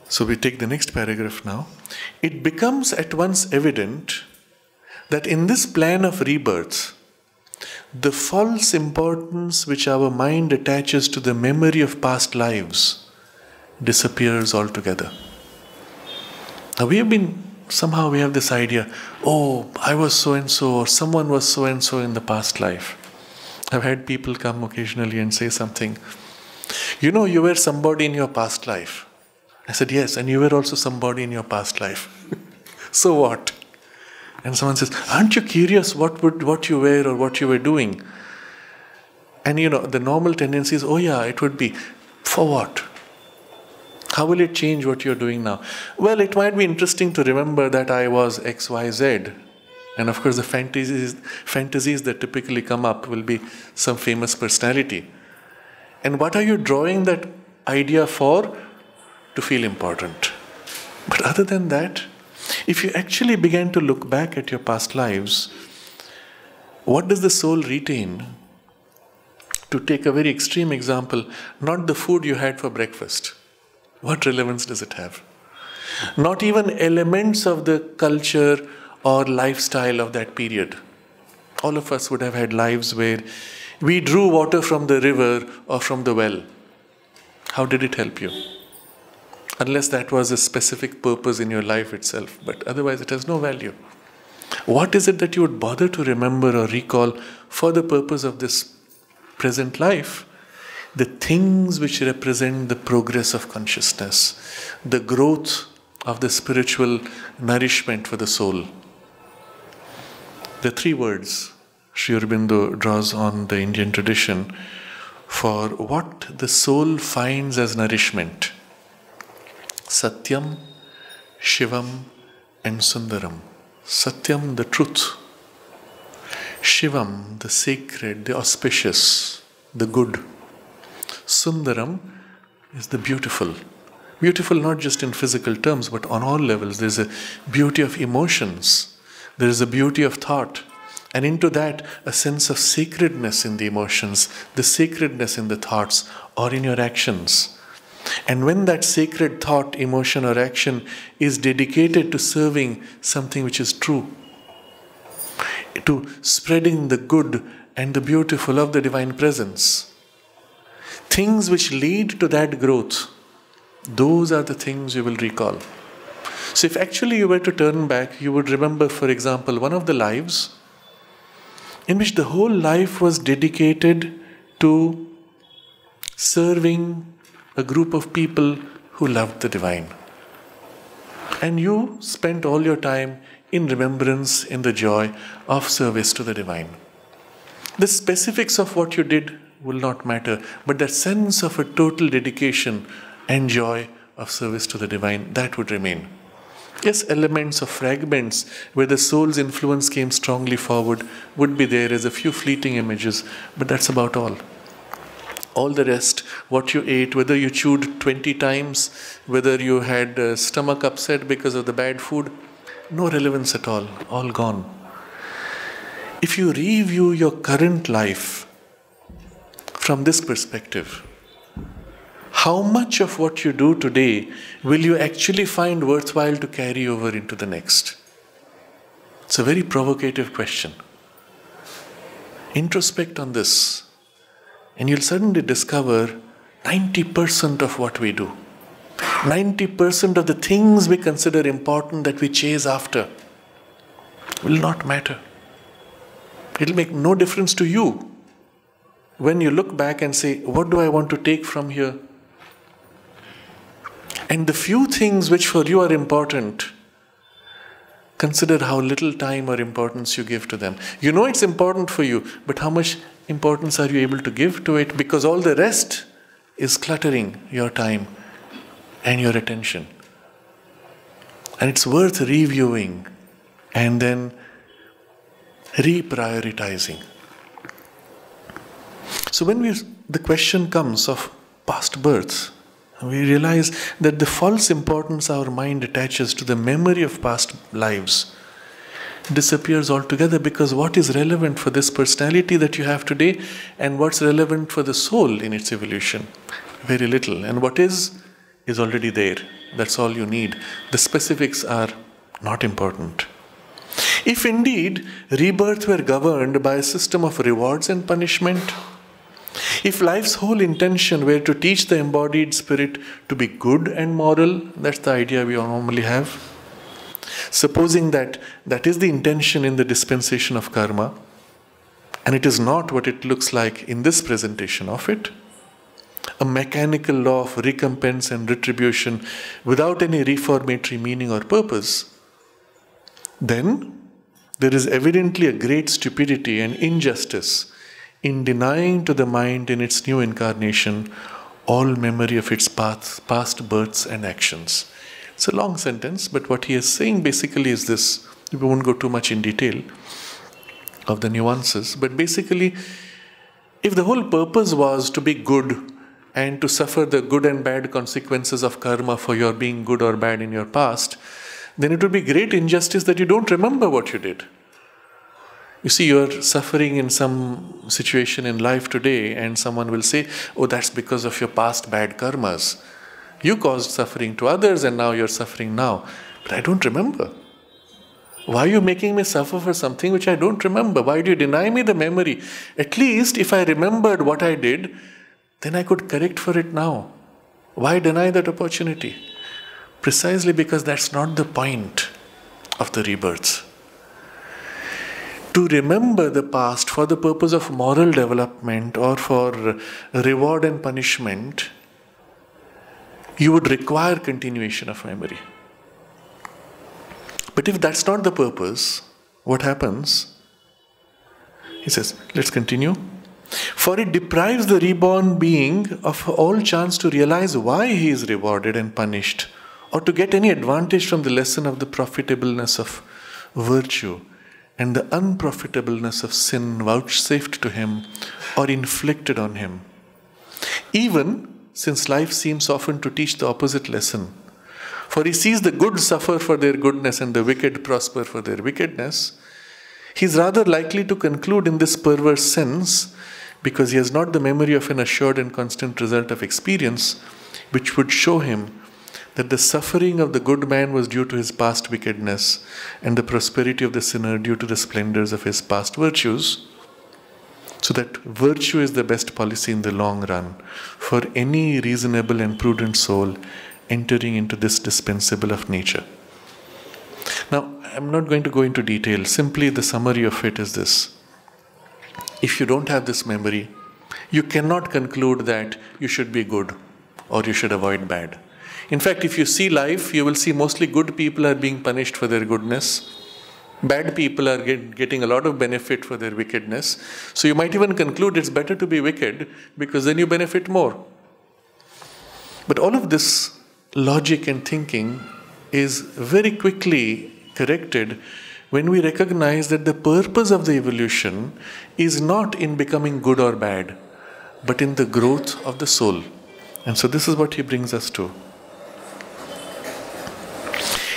So we take the next paragraph now. It becomes at once evident that in this plan of rebirth, the false importance which our mind attaches to the memory of past lives disappears altogether. Now we have this idea, oh, I was so-and-so, or someone was so-and-so in the past life. I've had people come occasionally and say something, you know, you were somebody in your past life. I said, yes, and you were also somebody in your past life. So what? And someone says, aren't you curious what you were or what you were doing? And the normal tendency is, oh yeah, it would be. For what? How will it change what you're doing now? Well, it might be interesting to remember that I was X, Y, Z. And of course the fantasies that typically come up will be some famous personality. And what are you drawing that idea for? To feel important. But other than that, if you actually began to look back at your past lives, what does the soul retain? To take a very extreme example, not the food you had for breakfast. What relevance does it have? Not even elements of the culture or lifestyle of that period. All of us would have had lives where we drew water from the river or from the well. How did it help you? Unless that was a specific purpose in your life itself, but otherwise it has no value. What is it that you would bother to remember or recall for the purpose of this present life? The things which represent the progress of consciousness, the growth of the spiritual nourishment for the soul. The three words Sri Aurobindo draws on the Indian tradition for what the soul finds as nourishment. Satyam, Shivam and Sundaram. Satyam, the truth. Shivam, the sacred, the auspicious, the good. Sundaram is the beautiful. Beautiful not just in physical terms, but on all levels. There's a beauty of emotions. There is a beauty of thought. And into that, a sense of sacredness in the emotions, the sacredness in the thoughts or in your actions. And when that sacred thought, emotion or action is dedicated to serving something which is true, to spreading the good and the beautiful of the divine presence, things which lead to that growth, those are the things you will recall. So if actually you were to turn back, you would remember, for example, one of the lives in which the whole life was dedicated to serving a group of people who loved the divine. And you spent all your time in remembrance, in the joy of service to the divine. The specifics of what you did will not matter, but that sense of a total dedication and joy of service to the divine, that would remain. Yes, elements or fragments where the soul's influence came strongly forward would be there as a few fleeting images, but that's about all. All the rest, what you ate, whether you chewed 20 times, whether you had stomach upset because of the bad food, no relevance at all gone. If you review your current life from this perspective, how much of what you do today will you actually find worthwhile to carry over into the next? It's a very provocative question. Introspect on this, and you'll suddenly discover 90% of what we do, 90% of the things we consider important that we chase after will not matter. It'll make no difference to you when you look back and say, what do I want to take from here? And the few things which for you are important, consider how little time or importance you give to them. You know it's important for you, but how much importance are you able to give to it? Because all the rest is cluttering your time and your attention. And it's worth reviewing and then reprioritizing. So when the question comes of past births, we realize that the false importance our mind attaches to the memory of past lives disappears altogether, because what is relevant for this personality that you have today and what's relevant for the soul in its evolution? Very little. And what is is already there. That's all you need. The specifics are not important. If indeed rebirth were governed by a system of rewards and punishment, if life's whole intention were to teach the embodied spirit to be good and moral, that's the idea we normally have. Supposing that that is the intention in the dispensation of karma, and it is not what it looks like in this presentation of it, a mechanical law of recompense and retribution without any reformatory meaning or purpose, then there is evidently a great stupidity and injustice in denying to the mind in its new incarnation all memory of its past births and actions. It's a long sentence, but what he is saying basically is this. We won't go too much in detail of the nuances, but basically, if the whole purpose was to be good and to suffer the good and bad consequences of karma for your being good or bad in your past, then it would be great injustice that you don't remember what you did. You see, you are suffering in some situation in life today, and someone will say, oh, that's because of your past bad karmas. You caused suffering to others and now you're suffering now. But I don't remember. Why are you making me suffer for something which I don't remember? Why do you deny me the memory? At least if I remembered what I did, then I could correct for it now. Why deny that opportunity? Precisely because that's not the point of the rebirths. To remember the past for the purpose of moral development or for reward and punishment, you would require continuation of memory. But if that's not the purpose, what happens? He says, let's continue. For it deprives the reborn being of all chance to realize why he is rewarded and punished, or to get any advantage from the lesson of the profitableness of virtue and the unprofitableness of sin vouchsafed to him or inflicted on him. Even since life seems often to teach the opposite lesson. For he sees the good suffer for their goodness and the wicked prosper for their wickedness, he is rather likely to conclude in this perverse sense, because he has not the memory of an assured and constant result of experience, which would show him that the suffering of the good man was due to his past wickedness, and the prosperity of the sinner due to the splendors of his past virtues, so that virtue is the best policy in the long run for any reasonable and prudent soul entering into this dispensable of nature. Now, I'm not going to go into detail. Simply the summary of it is this. If you don't have this memory, you cannot conclude that you should be good or you should avoid bad. In fact, if you see life, you will see mostly good people are being punished for their goodness. Bad people are getting a lot of benefit for their wickedness. So you might even conclude it's better to be wicked because then you benefit more. But all of this logic and thinking is very quickly corrected when we recognize that the purpose of the evolution is not in becoming good or bad, but in the growth of the soul. And so this is what he brings us to.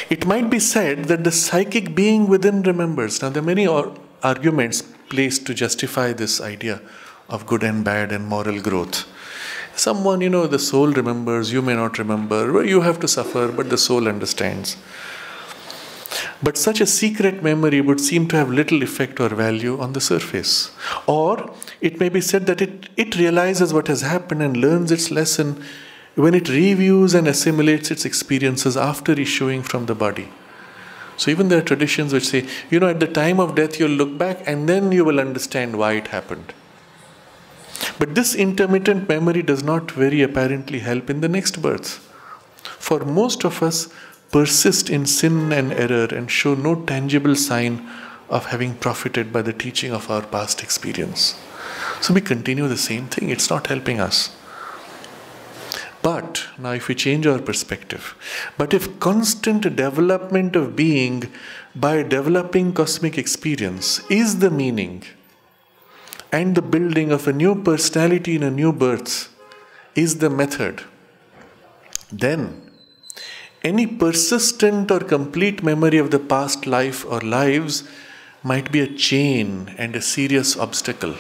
It might be said that the psychic being within remembers. Now, there are many arguments placed to justify this idea of good and bad and moral growth. Someone, the soul remembers, you may not remember, well, you have to suffer, but the soul understands. But such a secret memory would seem to have little effect or value on the surface. Or it may be said that it realizes what has happened and learns its lesson when it reviews and assimilates its experiences after issuing from the body. So even there are traditions which say, at the time of death you'll look back and then you will understand why it happened. But this intermittent memory does not very apparently help in the next birth. For most of us persist in sin and error and show no tangible sign of having profited by the teaching of our past experience. So we continue the same thing, it's not helping us. But, now if we change our perspective, but if constant development of being by developing cosmic experience is the meaning, and the building of a new personality in a new birth is the method, then any persistent or complete memory of the past life or lives might be a chain and a serious obstacle.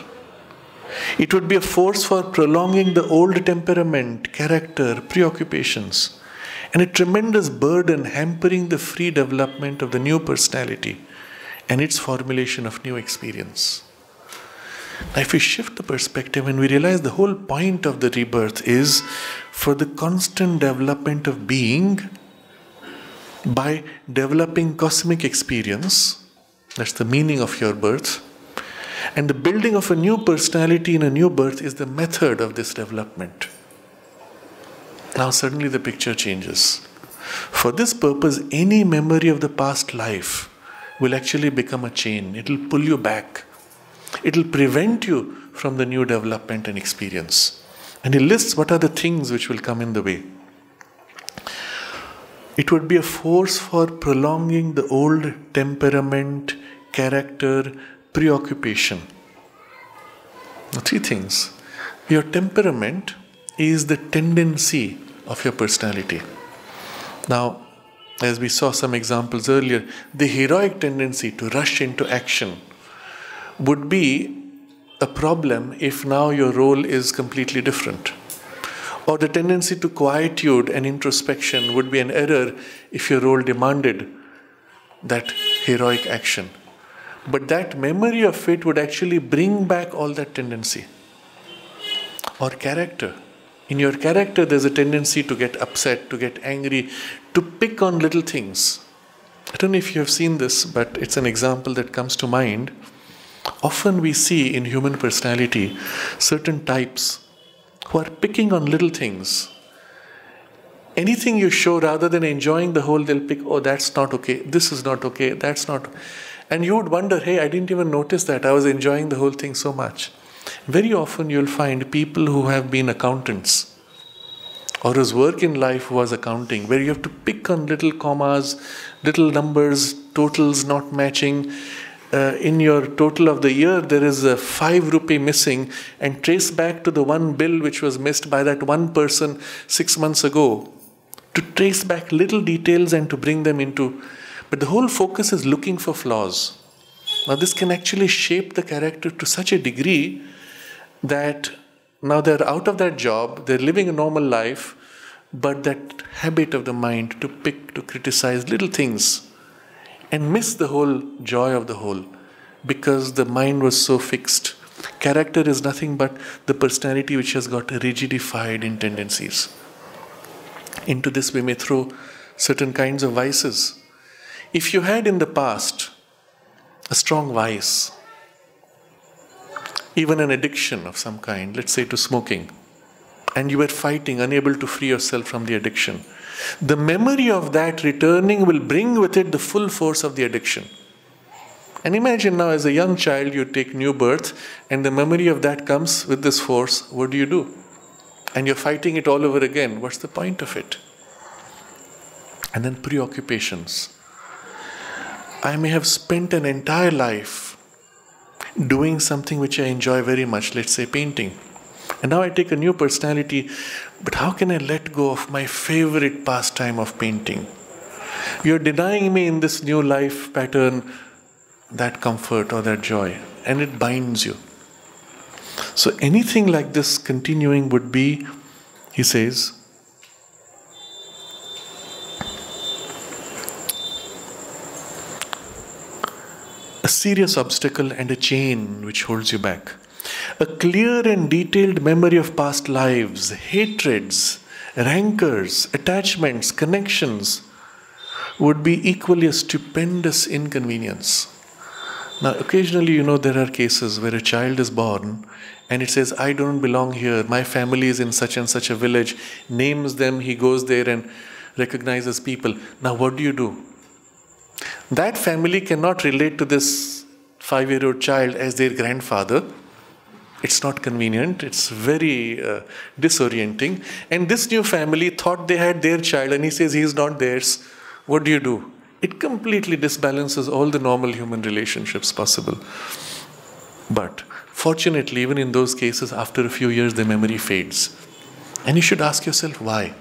It would be a force for prolonging the old temperament, character, preoccupations, and a tremendous burden hampering the free development of the new personality and its formulation of new experience. Now, if we shift the perspective and we realize the whole point of the rebirth is for the constant development of being by developing cosmic experience, that's the meaning of your birth, and the building of a new personality in a new birth is the method of this development. Now suddenly the picture changes. For this purpose, any memory of the past life will actually become a chain. It will pull you back. It will prevent you from the new development and experience. And he lists what are the things which will come in the way. It would be a force for prolonging the old temperament, character, preoccupation. Now, three things. Your temperament is the tendency of your personality. Now, as we saw some examples earlier, the heroic tendency to rush into action would be a problem if now your role is completely different. Or the tendency to quietude and introspection would be an error if your role demanded that heroic action. But that memory of it would actually bring back all that tendency. Or character. In your character, there's a tendency to get upset, to get angry, to pick on little things. I don't know if you have seen this, but it's an example that comes to mind. Often we see in human personality certain types who are picking on little things. Anything you show, rather than enjoying the whole, they'll pick, oh, that's not okay, this is not okay, that's not. And you would wonder, hey, I didn't even notice that. I was enjoying the whole thing so much. Very often you'll find people who have been accountants or whose work in life was accounting, where you have to pick on little commas, little numbers, totals not matching. In your total of the year, there is a 5 rupee missing, and trace back to the one bill which was missed by that one person 6 months ago. To trace back little details and to bring them into. But the whole focus is looking for flaws. Now this can actually shape the character to such a degree that now they're out of that job, they're living a normal life, but that habit of the mind to pick, to criticize little things and miss the whole joy of the whole because the mind was so fixed. Character is nothing but the personality which has got rigidified in tendencies. Into this we may throw certain kinds of vices. If you had in the past a strong vice, even an addiction of some kind, let's say to smoking, and you were fighting, unable to free yourself from the addiction, the memory of that returning will bring with it the full force of the addiction. And imagine now as a young child you take new birth and the memory of that comes with this force, what do? And you're fighting it all over again. What's the point of it? And then preoccupations. I may have spent an entire life doing something which I enjoy very much, let's say painting. And now I take a new personality, but how can I let go of my favorite pastime of painting? You're denying me in this new life pattern that comfort or that joy, and it binds you. So anything like this continuing would be, he says, a serious obstacle and a chain which holds you back. A clear and detailed memory of past lives, hatreds, rancors, attachments, connections would be equally a stupendous inconvenience. Now, occasionally, there are cases where a child is born and it says, I don't belong here, my family is in such and such a village, names them, he goes there and recognizes people. Now, what do? That family cannot relate to this 5-year-old child as their grandfather. It's not convenient, it's very disorienting. And this new family thought they had their child and he says he's not theirs. What do? It completely disbalances all the normal human relationships possible. But fortunately, even in those cases, after a few years, the memory fades. And you should ask yourself why.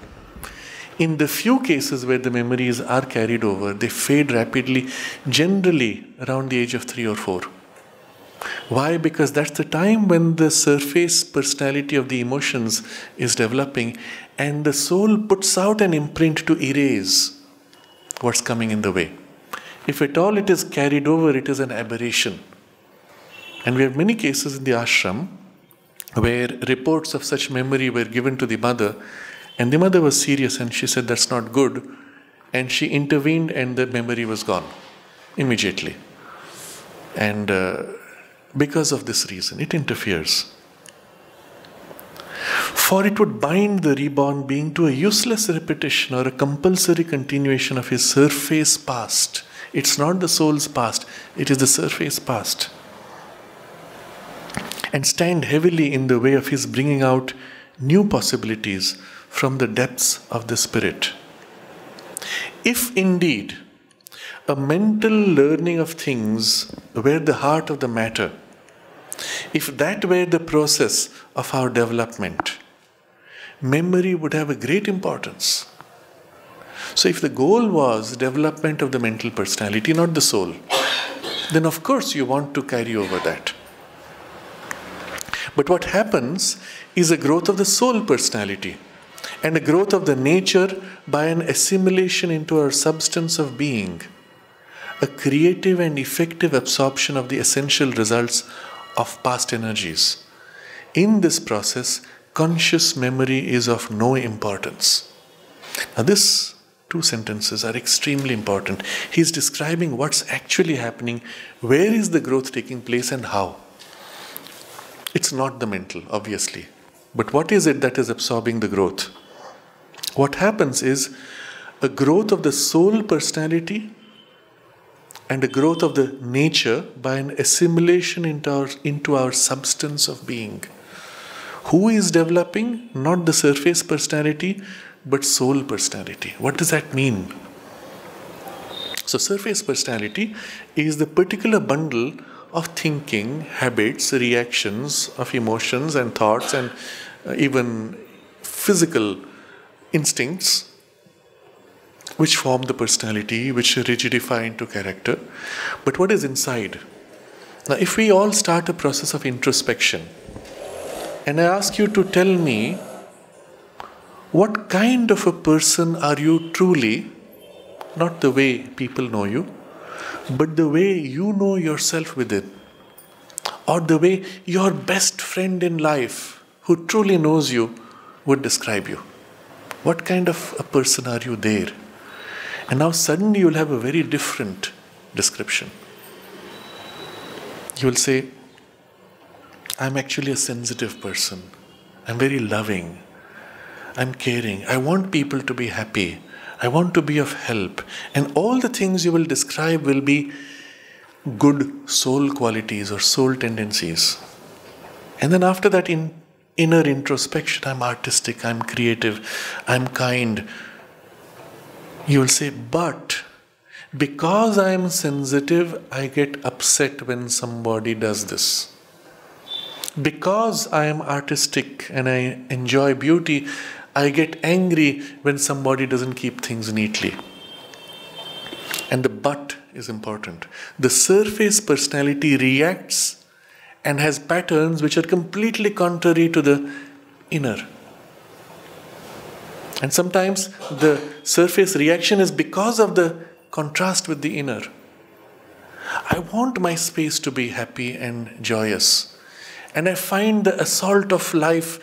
In the few cases where the memories are carried over, they fade rapidly, generally around the age of 3 or 4. Why? Because that's the time when the surface personality of the emotions is developing, and the soul puts out an imprint to erase what's coming in the way. If at all it is carried over, it is an aberration. And we have many cases in the ashram where reports of such memory were given to the mother, and the mother was serious and she said, "That's not good." And she intervened and the memory was gone immediately. And because of this reason, it interferes. For it would bind the reborn being to a useless repetition or a compulsory continuation of his surface past. It's not the soul's past, it is the surface past. And stand heavily in the way of his bringing out new possibilities from the depths of the spirit. If indeed a mental learning of things were the heart of the matter, if that were the process of our development, memory would have a great importance. So if the goal was development of the mental personality, not the soul, then of course you want to carry over that. But what happens is a growth of the soul personality and a growth of the nature by an assimilation into our substance of being, a creative and effective absorption of the essential results of past energies. In this process, conscious memory is of no importance. Now these two sentences are extremely important. He's describing what's actually happening, where is the growth taking place and how. It's not the mental, obviously. But what is it that is absorbing the growth? What happens is a growth of the soul personality and a growth of the nature by an assimilation into our substance of being. Who is developing? Not the surface personality, but soul personality. What does that mean? So surface personality is the particular bundle of thinking, habits, reactions, of emotions and thoughts and even physical instincts which form the personality, which rigidify into character. But what is inside? Now, if we all start a process of introspection, and I ask you to tell me, what kind of a person are you truly, not the way people know you, but the way you know yourself within, or the way your best friend in life, who truly knows you, would describe you. What kind of a person are you there? And now suddenly you will have a very different description. You will say, I'm actually a sensitive person. I'm very loving. I'm caring. I want people to be happy. I want to be of help. And all the things you will describe will be good soul qualities or soul tendencies. And then after that, in inner introspection, I'm artistic, I'm creative, I'm kind. You will say, but because I'm sensitive, I get upset when somebody does this. Because I am artistic and I enjoy beauty, I get angry when somebody doesn't keep things neatly. And the but is important. The surface personality reacts and has patterns which are completely contrary to the inner. And sometimes the surface reaction is because of the contrast with the inner. I want my space to be happy and joyous. And I find the assault of life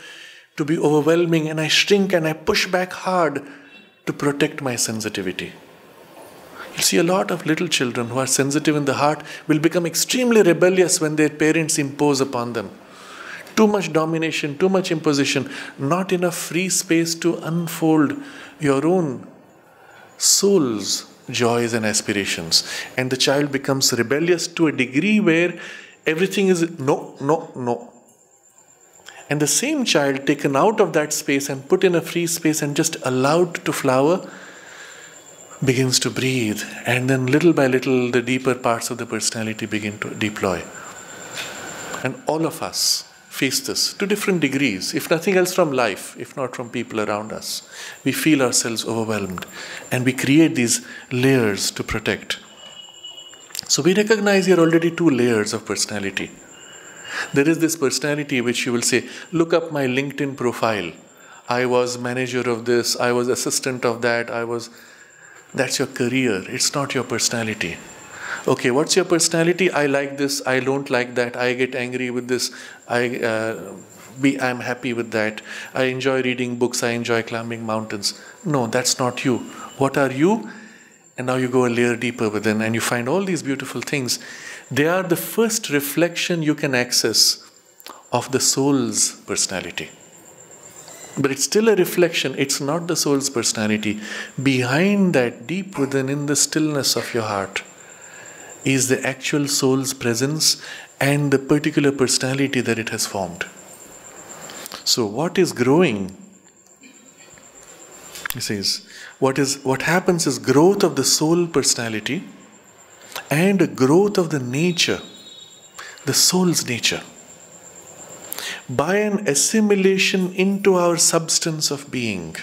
to be overwhelming, and I shrink and I push back hard to protect my sensitivity. You see, a lot of little children who are sensitive in the heart will become extremely rebellious when their parents impose upon them. Too much domination, too much imposition, not enough free space to unfold your own soul's joys and aspirations. And the child becomes rebellious to a degree where everything is no, no, no. And the same child taken out of that space and put in a free space and just allowed to flower begins to breathe. And then little by little the deeper parts of the personality begin to deploy. And all of us face this to different degrees, if nothing else from life, if not from people around us. We feel ourselves overwhelmed and we create these layers to protect. So we recognize here already two layers of personality. There is this personality which you will say, look up my LinkedIn profile. I was manager of this, I was assistant of that, that's your career. It's not your personality. Okay, what's your personality? I like this, I don't like that, I get angry with this, I'm happy with that, I enjoy reading books, I enjoy climbing mountains. No, that's not you. What are you? And now you go a layer deeper within and you find all these beautiful things. They are the first reflection you can access of the soul's personality. But it's still a reflection, it's not the soul's personality. Behind that, deep within, in the stillness of your heart, is the actual soul's presence and the particular personality that it has formed. So what is growing? He says, what happens is growth of the soul personality and a growth of the nature, the soul's nature, by an assimilation into our substance of being.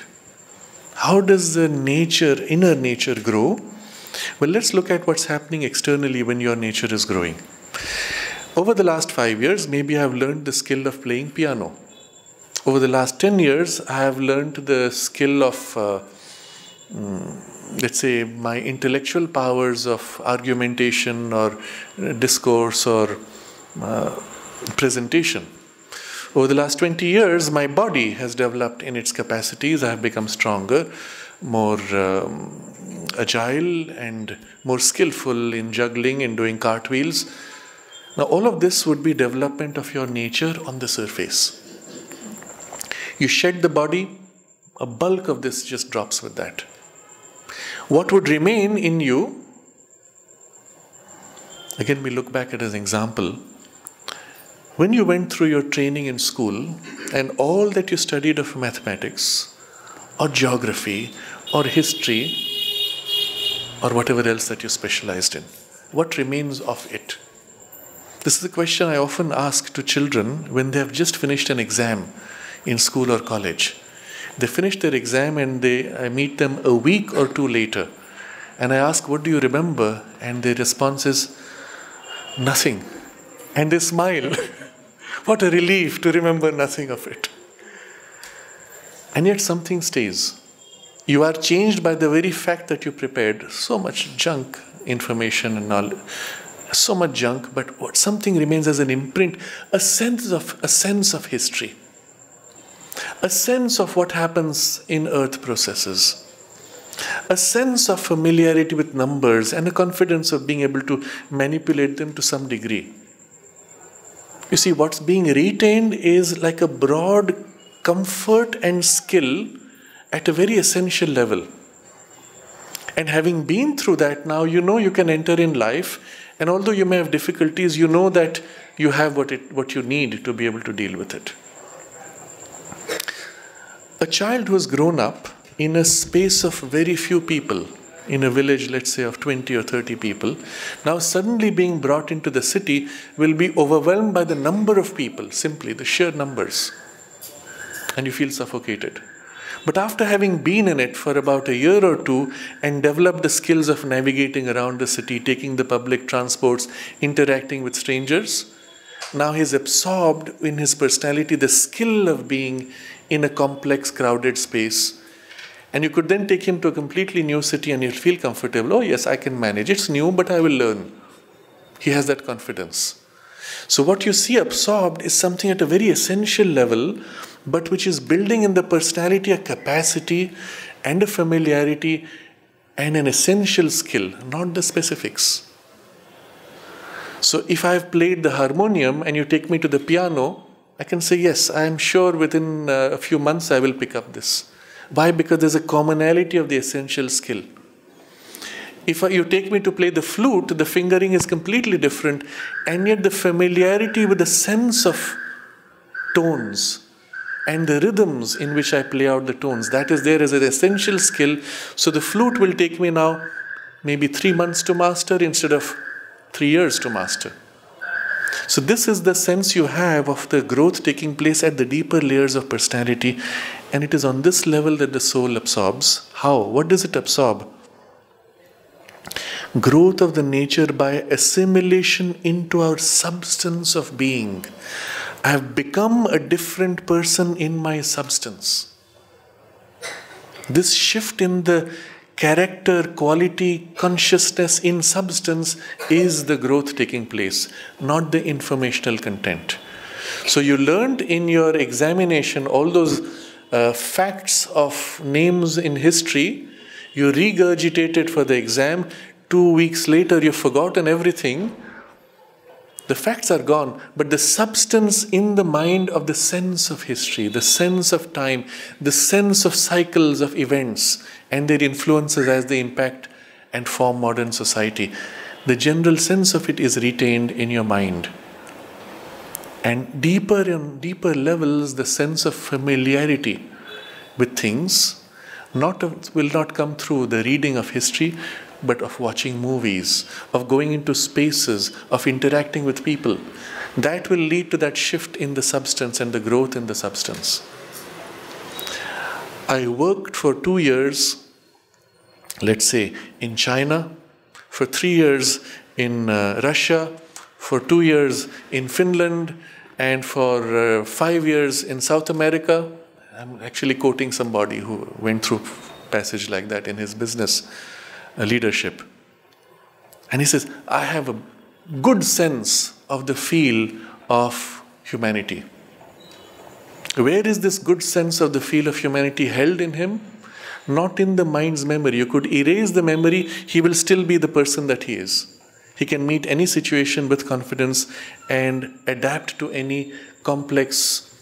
How does the nature, inner nature, grow? Well, let's look at what's happening externally when your nature is growing. Over the last 5 years, maybe I have learned the skill of playing piano. Over the last 10 years, I have learned the skill of, let's say, my intellectual powers of argumentation or discourse or presentation. Over the last 20 years, my body has developed in its capacities. I have become stronger, more agile and more skillful in juggling and doing cartwheels. Now, all of this would be development of your nature on the surface. You shed the body, a bulk of this just drops with that. What would remain in you? Again, we look back at an example. When you went through your training in school and all that you studied of mathematics or geography or history or whatever else that you specialized in, what remains of it? This is a question I often ask to children when they have just finished an exam in school or college. They finish their exam and I meet them a week or two later and I ask, what do you remember? And their response is, nothing. And they smile. What a relief to remember nothing of it. And yet something stays. You are changed by the very fact that you prepared so much junk information and knowledge, so much junk, but something remains as an imprint, a sense of history, a sense of what happens in earth processes, a sense of familiarity with numbers and a confidence of being able to manipulate them to some degree. You see, what's being retained is like a broad comfort and skill at a very essential level. And having been through that now, you know you can enter in life, and although you may have difficulties, you know that you have what you need to be able to deal with it. A child who has grown up in a space of very few people, in a village, let's say, of 20 or 30 people, now suddenly being brought into the city will be overwhelmed by the number of people, simply the sheer numbers. And you feel suffocated. But after having been in it for about a year or two and developed the skills of navigating around the city, taking the public transports, interacting with strangers, now he's absorbed in his personality the skill of being in a complex, crowded space. And you could then take him to a completely new city and he'll feel comfortable. Oh yes, I can manage. It's new, but I will learn. He has that confidence. So what you see absorbed is something at a very essential level, but which is building in the personality a capacity and a familiarity and an essential skill, not the specifics. So if I've played the harmonium and you take me to the piano, I can say, yes, I am sure within a few months I will pick up this. Why? Because there's a commonality of the essential skill. If you take me to play the flute, the fingering is completely different, and yet the familiarity with the sense of tones and the rhythms in which I play out the tones, that is there as an essential skill. So the flute will take me now maybe 3 months to master instead of 3 years to master. So this is the sense you have of the growth taking place at the deeper layers of personality, and it is on this level that the soul absorbs. How? What does it absorb? growth of the nature by assimilation into our substance of being. I have become a different person in my substance. This shift in the character, quality, consciousness in substance is the growth taking place, not the informational content. So you learned in your examination all those facts of names in history, you regurgitated for the exam, 2 weeks later you've forgotten everything. The facts are gone, but the substance in the mind of the sense of history, the sense of time, the sense of cycles of events and their influences as they impact and form modern society, the general sense of it is retained in your mind. And deeper and deeper levels, the sense of familiarity with things will not come through the reading of history, but of watching movies, of going into spaces, of interacting with people. That will lead to that shift in the substance and the growth in the substance. I worked for 2 years, let's say, in China, for 3 years in Russia, for 2 years in Finland, and for 5 years in South America. I'm actually quoting somebody who went through a passage like that in his business leadership. And he says, I have a good sense of the feel of humanity. Where is this good sense of the feel of humanity held in him? Not in the mind's memory. You could erase the memory, he will still be the person that he is. He can meet any situation with confidence and adapt to any complex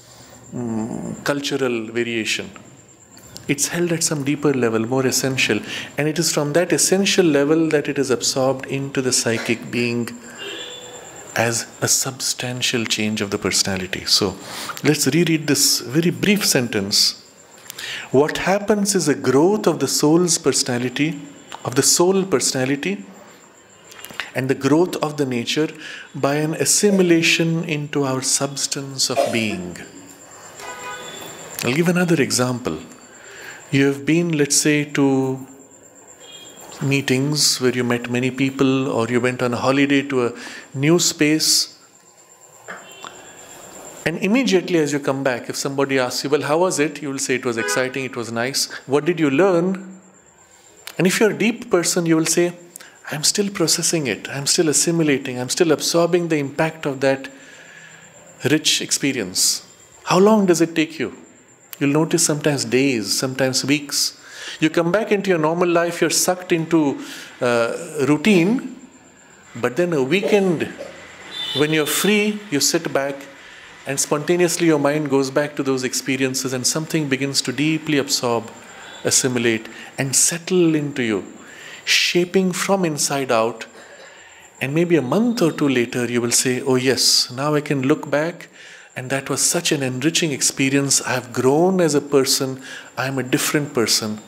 cultural variation. It's held at some deeper level, more essential. And it is from that essential level that it is absorbed into the psychic being as a substantial change of the personality. So, let's reread this very brief sentence. What happens is a growth of the soul's personality, of the soul personality, and the growth of the nature by an assimilation into our substance of being. I'll give another example. You have been, let's say, to meetings where you met many people, or you went on a holiday to a new space. And immediately as you come back, if somebody asks you, well, how was it? You will say it was exciting, it was nice. What did you learn? And if you're a deep person, you will say, I'm still processing it. I'm still assimilating. I'm still absorbing the impact of that rich experience. How long does it take you? You'll notice sometimes days, sometimes weeks. You come back into your normal life, you're sucked into routine, but then a weekend, when you're free, you sit back and spontaneously your mind goes back to those experiences and something begins to deeply absorb, assimilate and settle into you, shaping from inside out. And maybe a month or two later you will say, oh yes, now I can look back and that was such an enriching experience. I have grown as a person. I am a different person.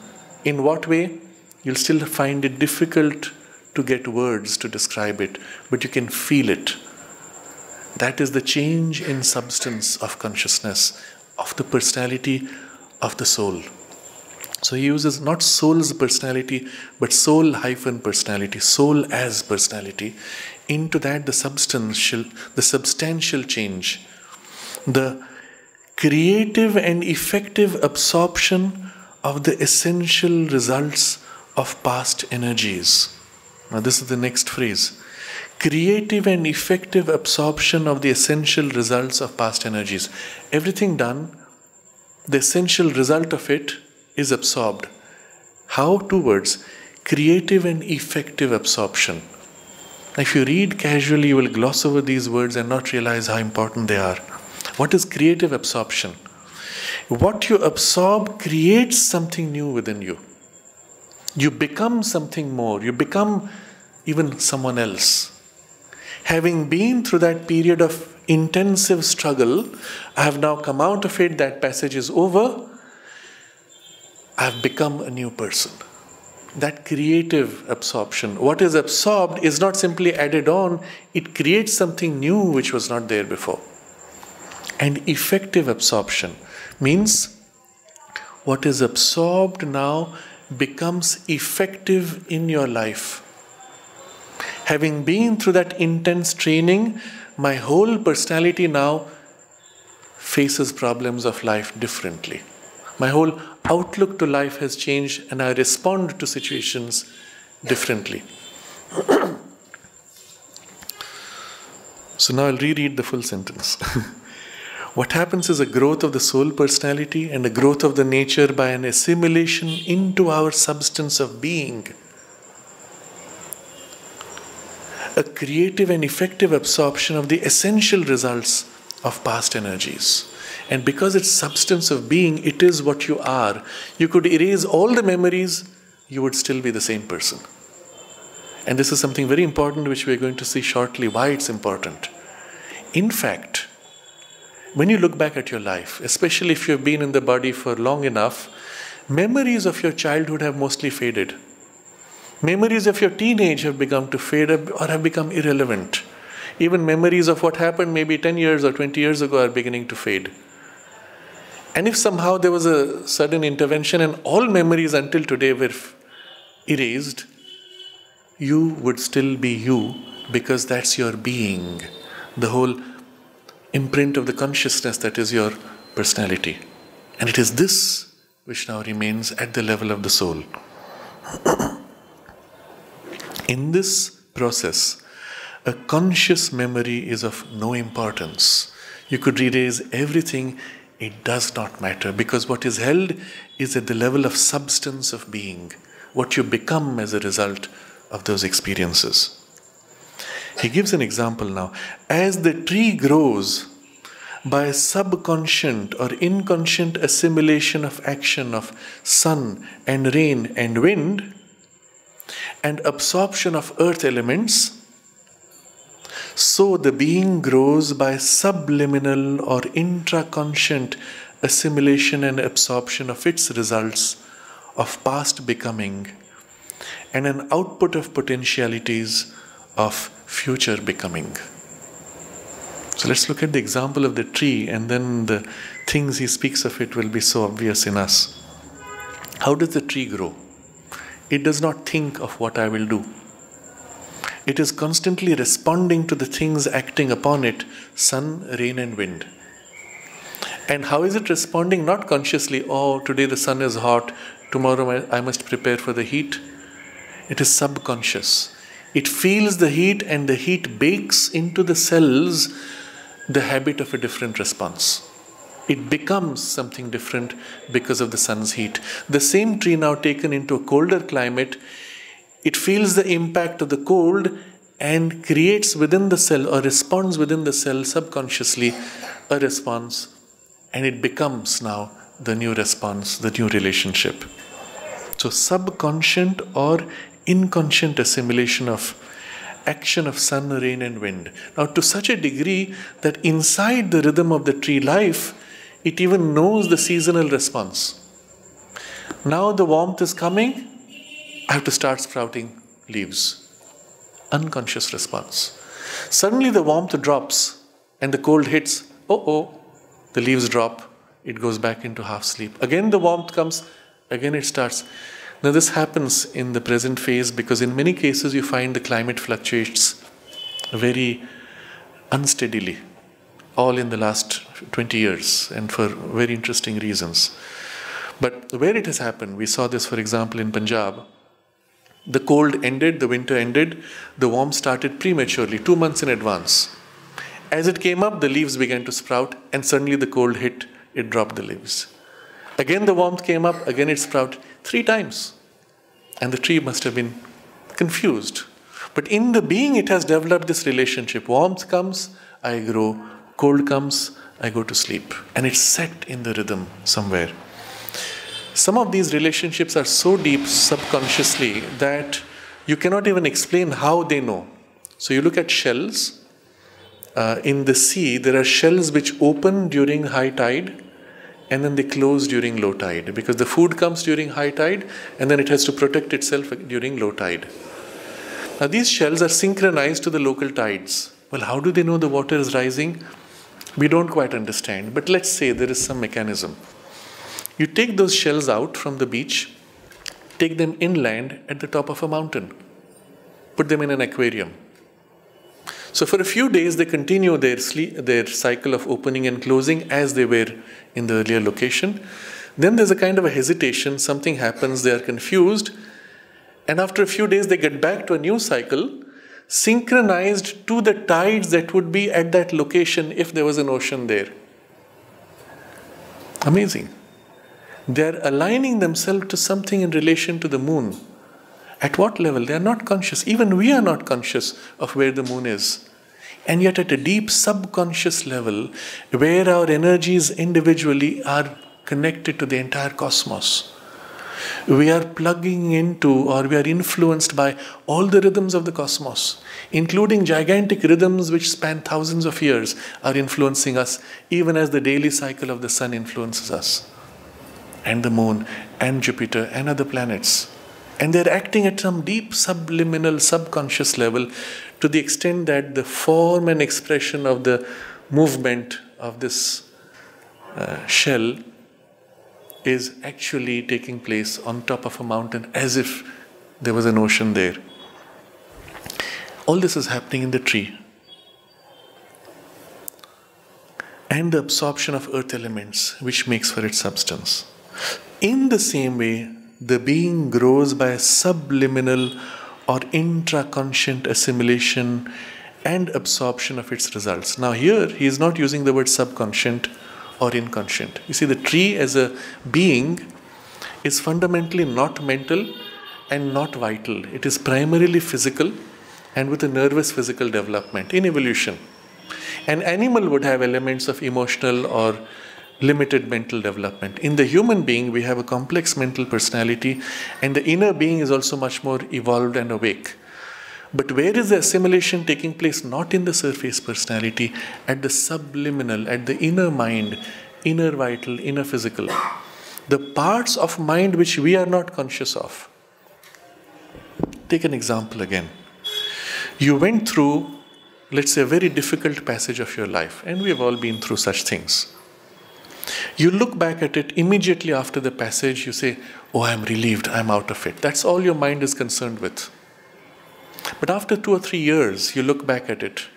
In what way? You'll still find it difficult to get words to describe it, but you can feel it. That is the change in substance of consciousness, of the personality of the soul. So he uses not soul's personality, but soul-personality, soul as personality. Into that the substantial change. The creative and effective absorption of the essential results of past energies. Now this is the next phrase. Creative and effective absorption of the essential results of past energies. Everything done, the essential result of it is absorbed. How? 2 words. Creative and effective absorption. Now, if you read casually, you will gloss over these words and not realize how important they are. What is creative absorption? What you absorb creates something new within you. You become something more. You become even someone else. Having been through that period of intensive struggle, I have now come out of it, that passage is over. I have become a new person. That creative absorption. What is absorbed is not simply added on, it creates something new which was not there before. And effective absorption means what is absorbed now becomes effective in your life. Having been through that intense training, my whole personality now faces problems of life differently. My whole outlook to life has changed and I respond to situations differently. So now I'll reread the full sentence. What happens is a growth of the soul personality and a growth of the nature by an assimilation into our substance of being. A creative and effective absorption of the essential results of past energies. And because it's substance of being, it is what you are. You could erase all the memories, you would still be the same person. And this is something very important which we're going to see shortly, why it's important. In fact, when you look back at your life, especially if you've been in the body for long enough, memories of your childhood have mostly faded. Memories of your teenage have begun to fade or have become irrelevant. Even memories of what happened maybe 10 years or 20 years ago are beginning to fade. And if somehow there was a sudden intervention and all memories until today were erased, you would still be you because that's your being, the whole imprint of the consciousness that is your personality. And it is this which now remains at the level of the soul. In this process, a conscious memory is of no importance. You could erase everything, it does not matter, because what is held is at the level of substance of being, what you become as a result of those experiences. He gives an example now. As the tree grows by subconscious or inconscient assimilation of action of sun and rain and wind and absorption of earth elements, so the being grows by subliminal or intraconscient assimilation and absorption of its results of past becoming and an output of potentialities of future becoming. So let's look at the example of the tree, and then the things he speaks of it will be so obvious in us. How does the tree grow? It does not think of what I will do. It is constantly responding to the things acting upon it, sun, rain and wind. And how is it responding? Not consciously, oh, today the sun is hot, tomorrow I must prepare for the heat. It is subconscious. It feels the heat and the heat bakes into the cells the habit of a different response. It becomes something different because of the sun's heat. The same tree now taken into a colder climate, it feels the impact of the cold and creates within the cell or responds within the cell subconsciously a response, and it becomes now the new response, the new relationship. So subconscious or inconscient assimilation of action of sun, rain and wind. Now to such a degree that inside the rhythm of the tree life, it even knows the seasonal response. Now the warmth is coming, I have to start sprouting leaves. Unconscious response. Suddenly the warmth drops and the cold hits. The leaves drop. It goes back into half sleep. Again the warmth comes. Again it starts. Now this happens in the present phase because in many cases you find the climate fluctuates very unsteadily. All in the last 20 years and for very interesting reasons. But where it has happened, we saw this for example in Punjab. The cold ended, the winter ended, the warmth started prematurely, 2 months in advance. As it came up, the leaves began to sprout and suddenly the cold hit, it dropped the leaves. Again the warmth came up, again it sprouted 3 times. And the tree must have been confused. But in the being it has developed this relationship. Warmth comes, I grow. Cold comes, I go to sleep. And it's set in the rhythm somewhere. Some of these relationships are so deep subconsciously that you cannot even explain how they know. So you look at shells. In the sea, there are shells which open during high tide and then they close during low tide because the food comes during high tide and then it has to protect itself during low tide. Now these shells are synchronized to the local tides. Well, how do they know the water is rising? We don't quite understand, but let's say there is some mechanism. You take those shells out from the beach, take them inland at the top of a mountain. put them in an aquarium. So for a few days, they continue their cycle of opening and closing as they were in the earlier location. Then there's a kind of a hesitation, something happens, they are confused, and after a few days they get back to a new cycle, synchronized to the tides that would be at that location if there was an ocean there. Amazing. They are aligning themselves to something in relation to the moon. At what level? They are not conscious. Even we are not conscious of where the moon is. And yet at a deep subconscious level, where our energies individually are connected to the entire cosmos, we are plugging into, or we are influenced by all the rhythms of the cosmos, including gigantic rhythms which span thousands of years, are influencing us, even as the daily cycle of the sun influences us, and the moon, and Jupiter, and other planets. And they're acting at some deep subliminal, subconscious level, to the extent that the form and expression of the movement of this shell is actually taking place on top of a mountain as if there was an ocean there. All this is happening in the tree. And the absorption of earth elements, which makes for its substance. In the same way, the being grows by a subliminal or intraconscient assimilation and absorption of its results. Now here, he is not using the word subconscient or inconscient. You see, the tree as a being is fundamentally not mental and not vital. It is primarily physical and with a nervous physical development in evolution. An animal would have elements of emotional or limited mental development. In the human being, we have a complex mental personality, and the inner being is also much more evolved and awake. But where is the assimilation taking place? Not in the surface personality, at the subliminal, at the inner mind, inner vital, inner physical. The parts of mind which we are not conscious of. Take an example again. You went through, let's say, a very difficult passage of your life, and we have all been through such things. You look back at it immediately after the passage, you say, oh, I'm relieved, I'm out of it. That's all your mind is concerned with. But after 2 or 3 years, you look back at it.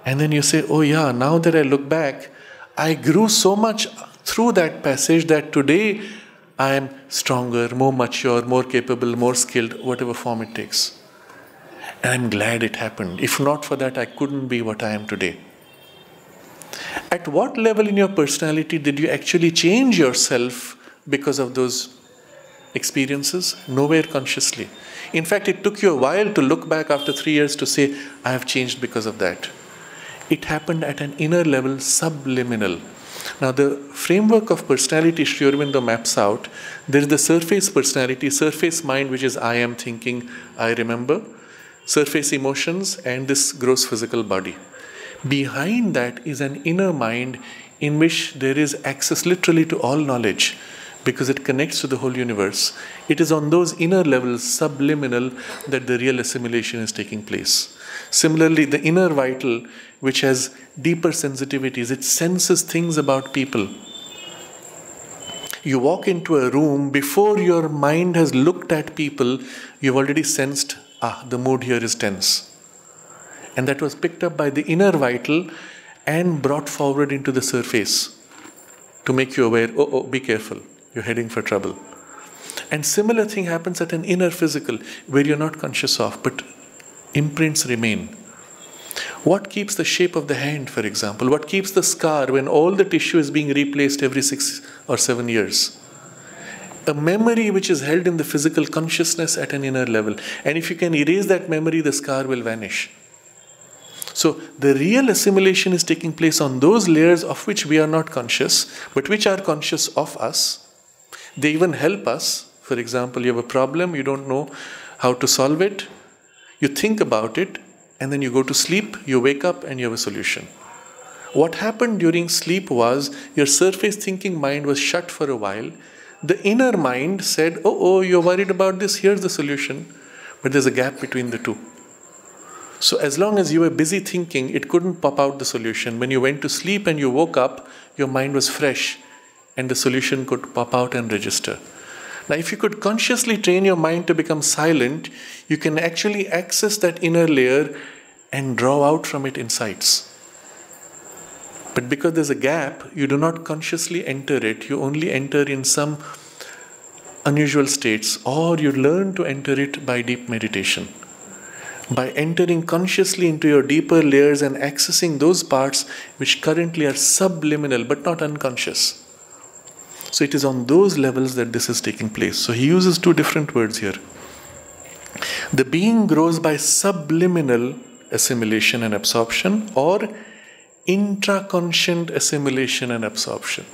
And then you say, oh yeah, now that I look back, I grew so much through that passage that today I am stronger, more mature, more capable, more skilled, whatever form it takes. And I'm glad it happened. If not for that, I couldn't be what I am today. At what level in your personality did you actually change yourself because of those experiences? Nowhere consciously. In fact, it took you a while to look back after 3 years to say, I have changed because of that. It happened at an inner level, subliminal. Now, the framework of personality Sri Aurobindo maps out. There is the surface personality, surface mind, which is I am thinking, I remember, surface emotions, and this gross physical body. Behind that is an inner mind in which there is access literally to all knowledge, because it connects to the whole universe. It is on those inner levels, subliminal, that the real assimilation is taking place. Similarly, the inner vital, which has deeper sensitivities, it senses things about people. You walk into a room, before your mind has looked at people, you've already sensed, the mood here is tense. And that was picked up by the inner vital and brought forward into the surface to make you aware, be careful, you're heading for trouble. And similar thing happens at an inner physical, where you're not conscious of, but imprints remain. What keeps the shape of the hand, for example? What keeps the scar when all the tissue is being replaced every 6 or 7 years? A memory which is held in the physical consciousness at an inner level. And if you can erase that memory, the scar will vanish. So the real assimilation is taking place on those layers of which we are not conscious, but which are conscious of us. They even help us. For example, you have a problem, you don't know how to solve it. You think about it, and then you go to sleep, you wake up, and you have a solution. What happened during sleep was your surface thinking mind was shut for a while. The inner mind said, you're worried about this, here's the solution. But there's a gap between the two. So as long as you were busy thinking, it couldn't pop out the solution. When you went to sleep and you woke up, your mind was fresh and the solution could pop out and register. Now, if you could consciously train your mind to become silent, you can actually access that inner layer and draw out from it insights. But because there's a gap, you do not consciously enter it. You only enter in some unusual states, or you learn to enter it by deep meditation. By entering consciously into your deeper layers and accessing those parts which currently are subliminal but not unconscious. So it is on those levels that this is taking place. So he uses two different words here. The being grows by subliminal assimilation and absorption, or intraconscient assimilation and absorption.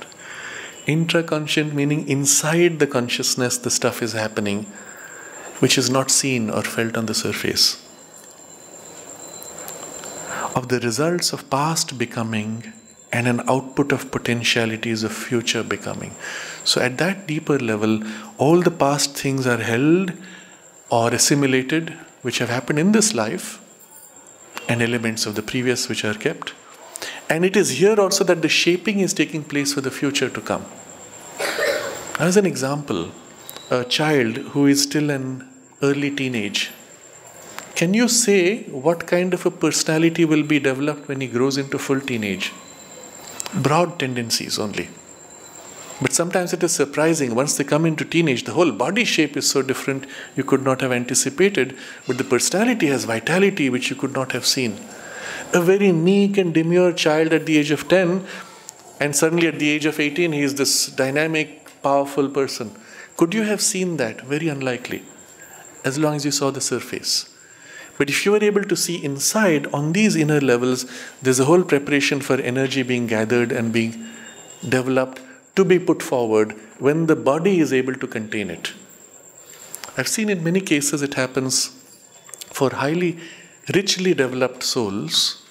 Intraconscient meaning inside the consciousness the stuff is happening which is not seen or felt on the surface. Of the results of past becoming and an output of potentialities of future becoming. So at that deeper level, all the past things are held or assimilated which have happened in this life, and elements of the previous which are kept. And it is here also that the shaping is taking place for the future to come. As an example, a child who is still an early teenage, can you say what kind of a personality will be developed when he grows into full teenage? Broad tendencies only. But sometimes it is surprising, once they come into teenage, the whole body shape is so different you could not have anticipated, but the personality has vitality which you could not have seen. A very meek and demure child at the age of 10, and suddenly at the age of 18 he is this dynamic, powerful person. Could you have seen that? Very unlikely, as long as you saw the surface. But if you are able to see inside, on these inner levels, there's a whole preparation for energy being gathered and being developed to be put forward when the body is able to contain it. I've seen in many cases it happens for highly, richly developed souls,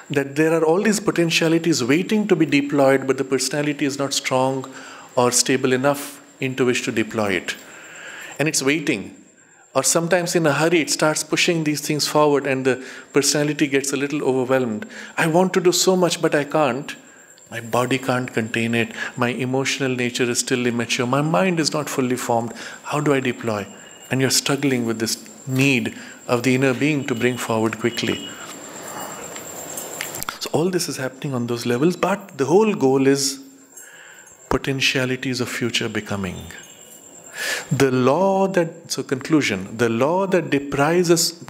that there are all these potentialities waiting to be deployed, but the personality is not strong or stable enough into which to deploy it. And it's waiting. Or sometimes in a hurry, it starts pushing these things forward and the personality gets a little overwhelmed. I want to do so much, but I can't. My body can't contain it. My emotional nature is still immature. My mind is not fully formed. How do I deploy? And you're struggling with this need of the inner being to bring forward quickly. So all this is happening on those levels, but the whole goal is potentialities of future becoming. The law that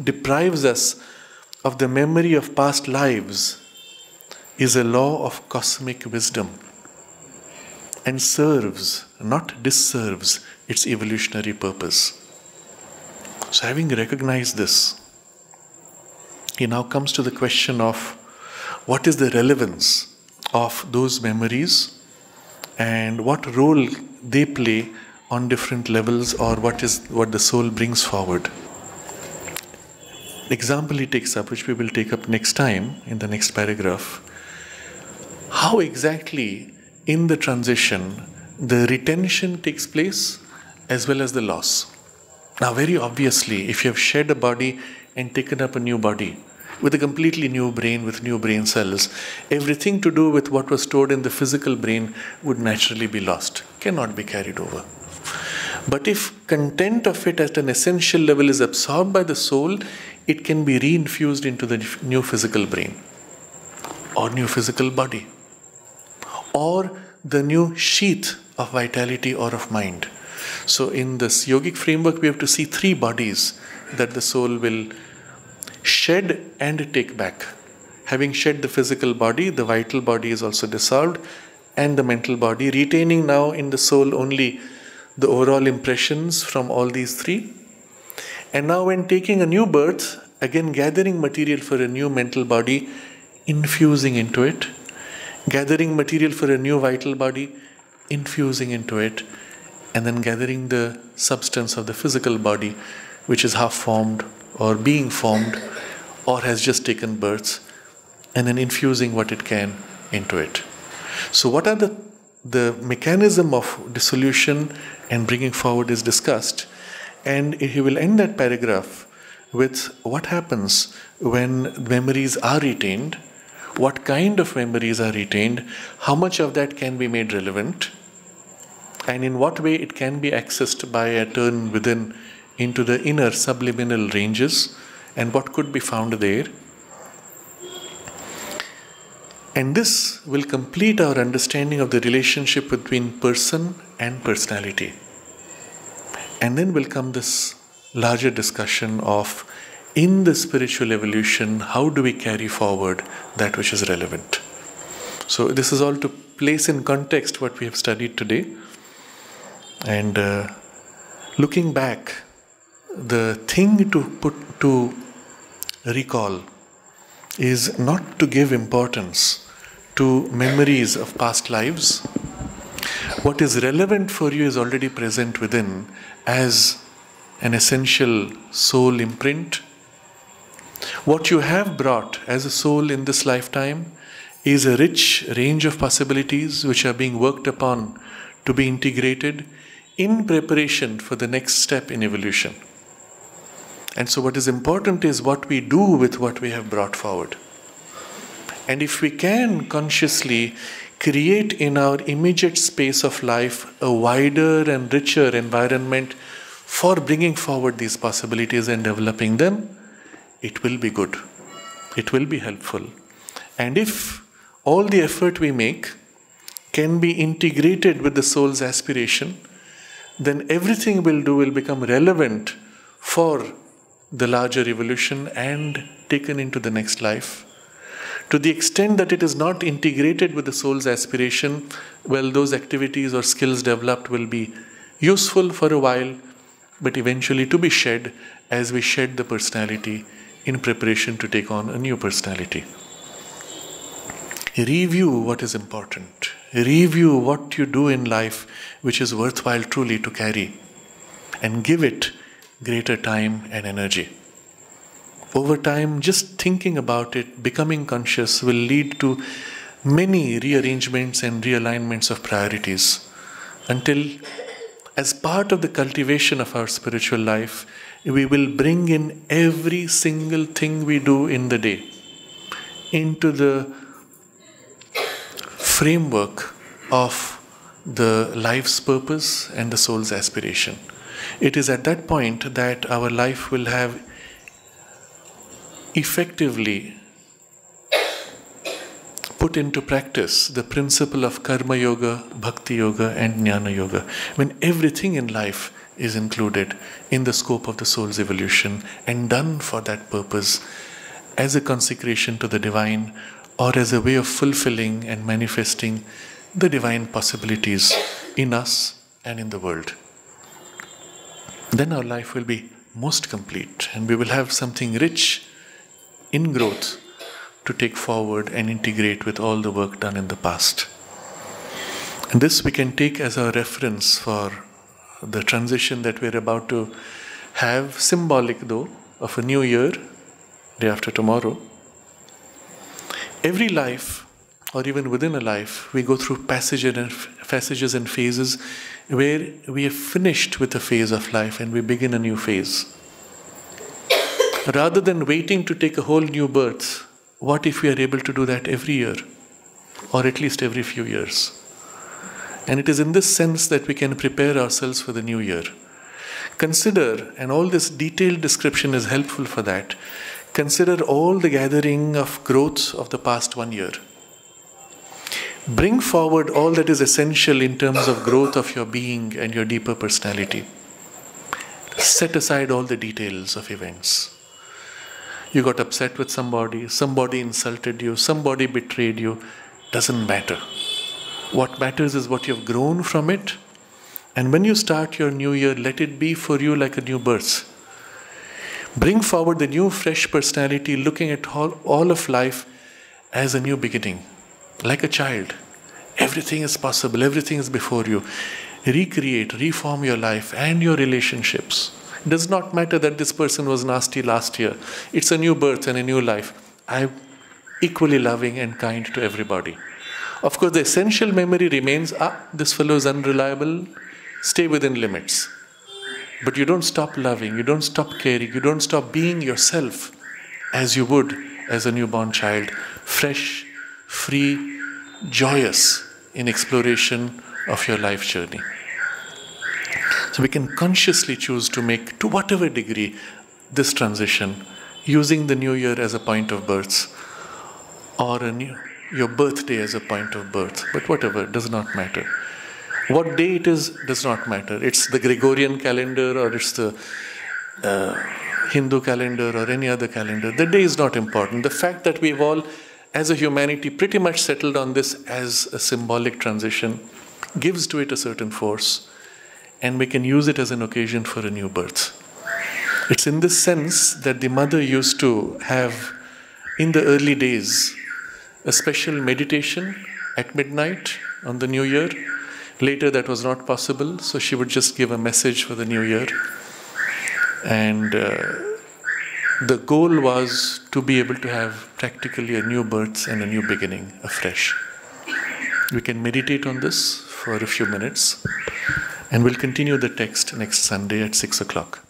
deprives us of the memory of past lives is a law of cosmic wisdom and serves, not disserves, its evolutionary purpose. So having recognized this, he now comes to the question of what is the relevance of those memories and what role they play on different levels, or what the soul brings forward. The example he takes up, which we will take up next time in the next paragraph, how exactly in the transition the retention takes place as well as the loss. Now very obviously, if you have shed a body and taken up a new body with a completely new brain, with new brain cells, everything to do with what was stored in the physical brain would naturally be lost, cannot be carried over. But if content of it at an essential level is absorbed by the soul, it can be reinfused into the new physical brain, or new physical body, or the new sheath of vitality or of mind. So in this yogic framework, we have to see three bodies that the soul will shed and take back. Having shed the physical body, the vital body is also dissolved, and the mental body, retaining now in the soul only the overall impressions from all these three. And now when taking a new birth, again gathering material for a new mental body, infusing into it, gathering material for a new vital body, infusing into it, and then gathering the substance of the physical body, which is half formed or being formed or has just taken birth, and then infusing what it can into it. So what are the mechanism of dissolution and bringing forward is discussed, and he will end that paragraph with what happens when memories are retained, what kind of memories are retained, how much of that can be made relevant, and in what way it can be accessed by a turn within into the inner subliminal ranges, and what could be found there. And this will complete our understanding of the relationship between person and personality. And then will come this larger discussion of, in the spiritual evolution, how do we carry forward that which is relevant? So this is all to place in context what we have studied today. And looking back, the thing to recall is not to give importance to memories of past lives. What is relevant for you is already present within as an essential soul imprint. What you have brought as a soul in this lifetime is a rich range of possibilities which are being worked upon to be integrated in preparation for the next step in evolution. And so what is important is what we do with what we have brought forward. And if we can consciously create in our immediate space of life a wider and richer environment for bringing forward these possibilities and developing them, it will be good. It will be helpful. And if all the effort we make can be integrated with the soul's aspiration, then everything we'll do will become relevant for the larger evolution and taken into the next life. To the extent that it is not integrated with the soul's aspiration, well, those activities or skills developed will be useful for a while, but eventually to be shed as we shed the personality in preparation to take on a new personality. Review what is important. Review what you do in life which is worthwhile truly to carry, and give it greater time and energy. Over time, just thinking about it, becoming conscious, will lead to many rearrangements and realignments of priorities, until, as part of the cultivation of our spiritual life, we will bring in every single thing we do in the day into the framework of the life's purpose and the soul's aspiration. It is at that point that our life will have effectively put into practice the principle of karma yoga, bhakti yoga and jnana yoga, when everything in life is included in the scope of the soul's evolution and done for that purpose as a consecration to the divine, or as a way of fulfilling and manifesting the divine possibilities in us and in the world. Then our life will be most complete, and we will have something rich in growth to take forward and integrate with all the work done in the past. And this we can take as our reference for the transition that we are about to have, symbolic though, of a new year, day after tomorrow. Every life, or even within a life, we go through passages and phases where we have finished with a phase of life and we begin a new phase. Rather than waiting to take a whole new birth, what if we are able to do that every year, or at least every few years? And it is in this sense that we can prepare ourselves for the new year. Consider, and all this detailed description is helpful for that, consider all the gathering of growth of the past 1 year. Bring forward all that is essential in terms of growth of your being and your deeper personality. Set aside all the details of events. You got upset with somebody insulted you, somebody betrayed you. Doesn't matter. What matters is what you've grown from it. And when you start your new year, let it be for you like a new birth. Bring forward the new fresh personality, looking at all of life as a new beginning. Like a child. Everything is possible, everything is before you. Recreate, reform your life and your relationships. It does not matter that this person was nasty last year. It's a new birth and a new life. I'm equally loving and kind to everybody. Of course, the essential memory remains, this fellow is unreliable, stay within limits. But you don't stop loving, you don't stop caring, you don't stop being yourself as you would as a newborn child, fresh, free, joyous in exploration of your life journey. So we can consciously choose to make, to whatever degree, this transition, using the new year as a point of birth, or your birthday as a point of birth, but whatever, does not matter. What day it is does not matter. It's the Gregorian calendar, or it's the Hindu calendar, or any other calendar. The day is not important. The fact that we've all, as a humanity, pretty much settled on this as a symbolic transition gives to it a certain force, and we can use it as an occasion for a new birth. It's in this sense that the mother used to have, in the early days, a special meditation at midnight on the new year. Later that was not possible, so she would just give a message for the new year. And the goal was to be able to have practically a new birth and a new beginning afresh. We can meditate on this for a few minutes, and we'll continue the text next Sunday at 6 o'clock.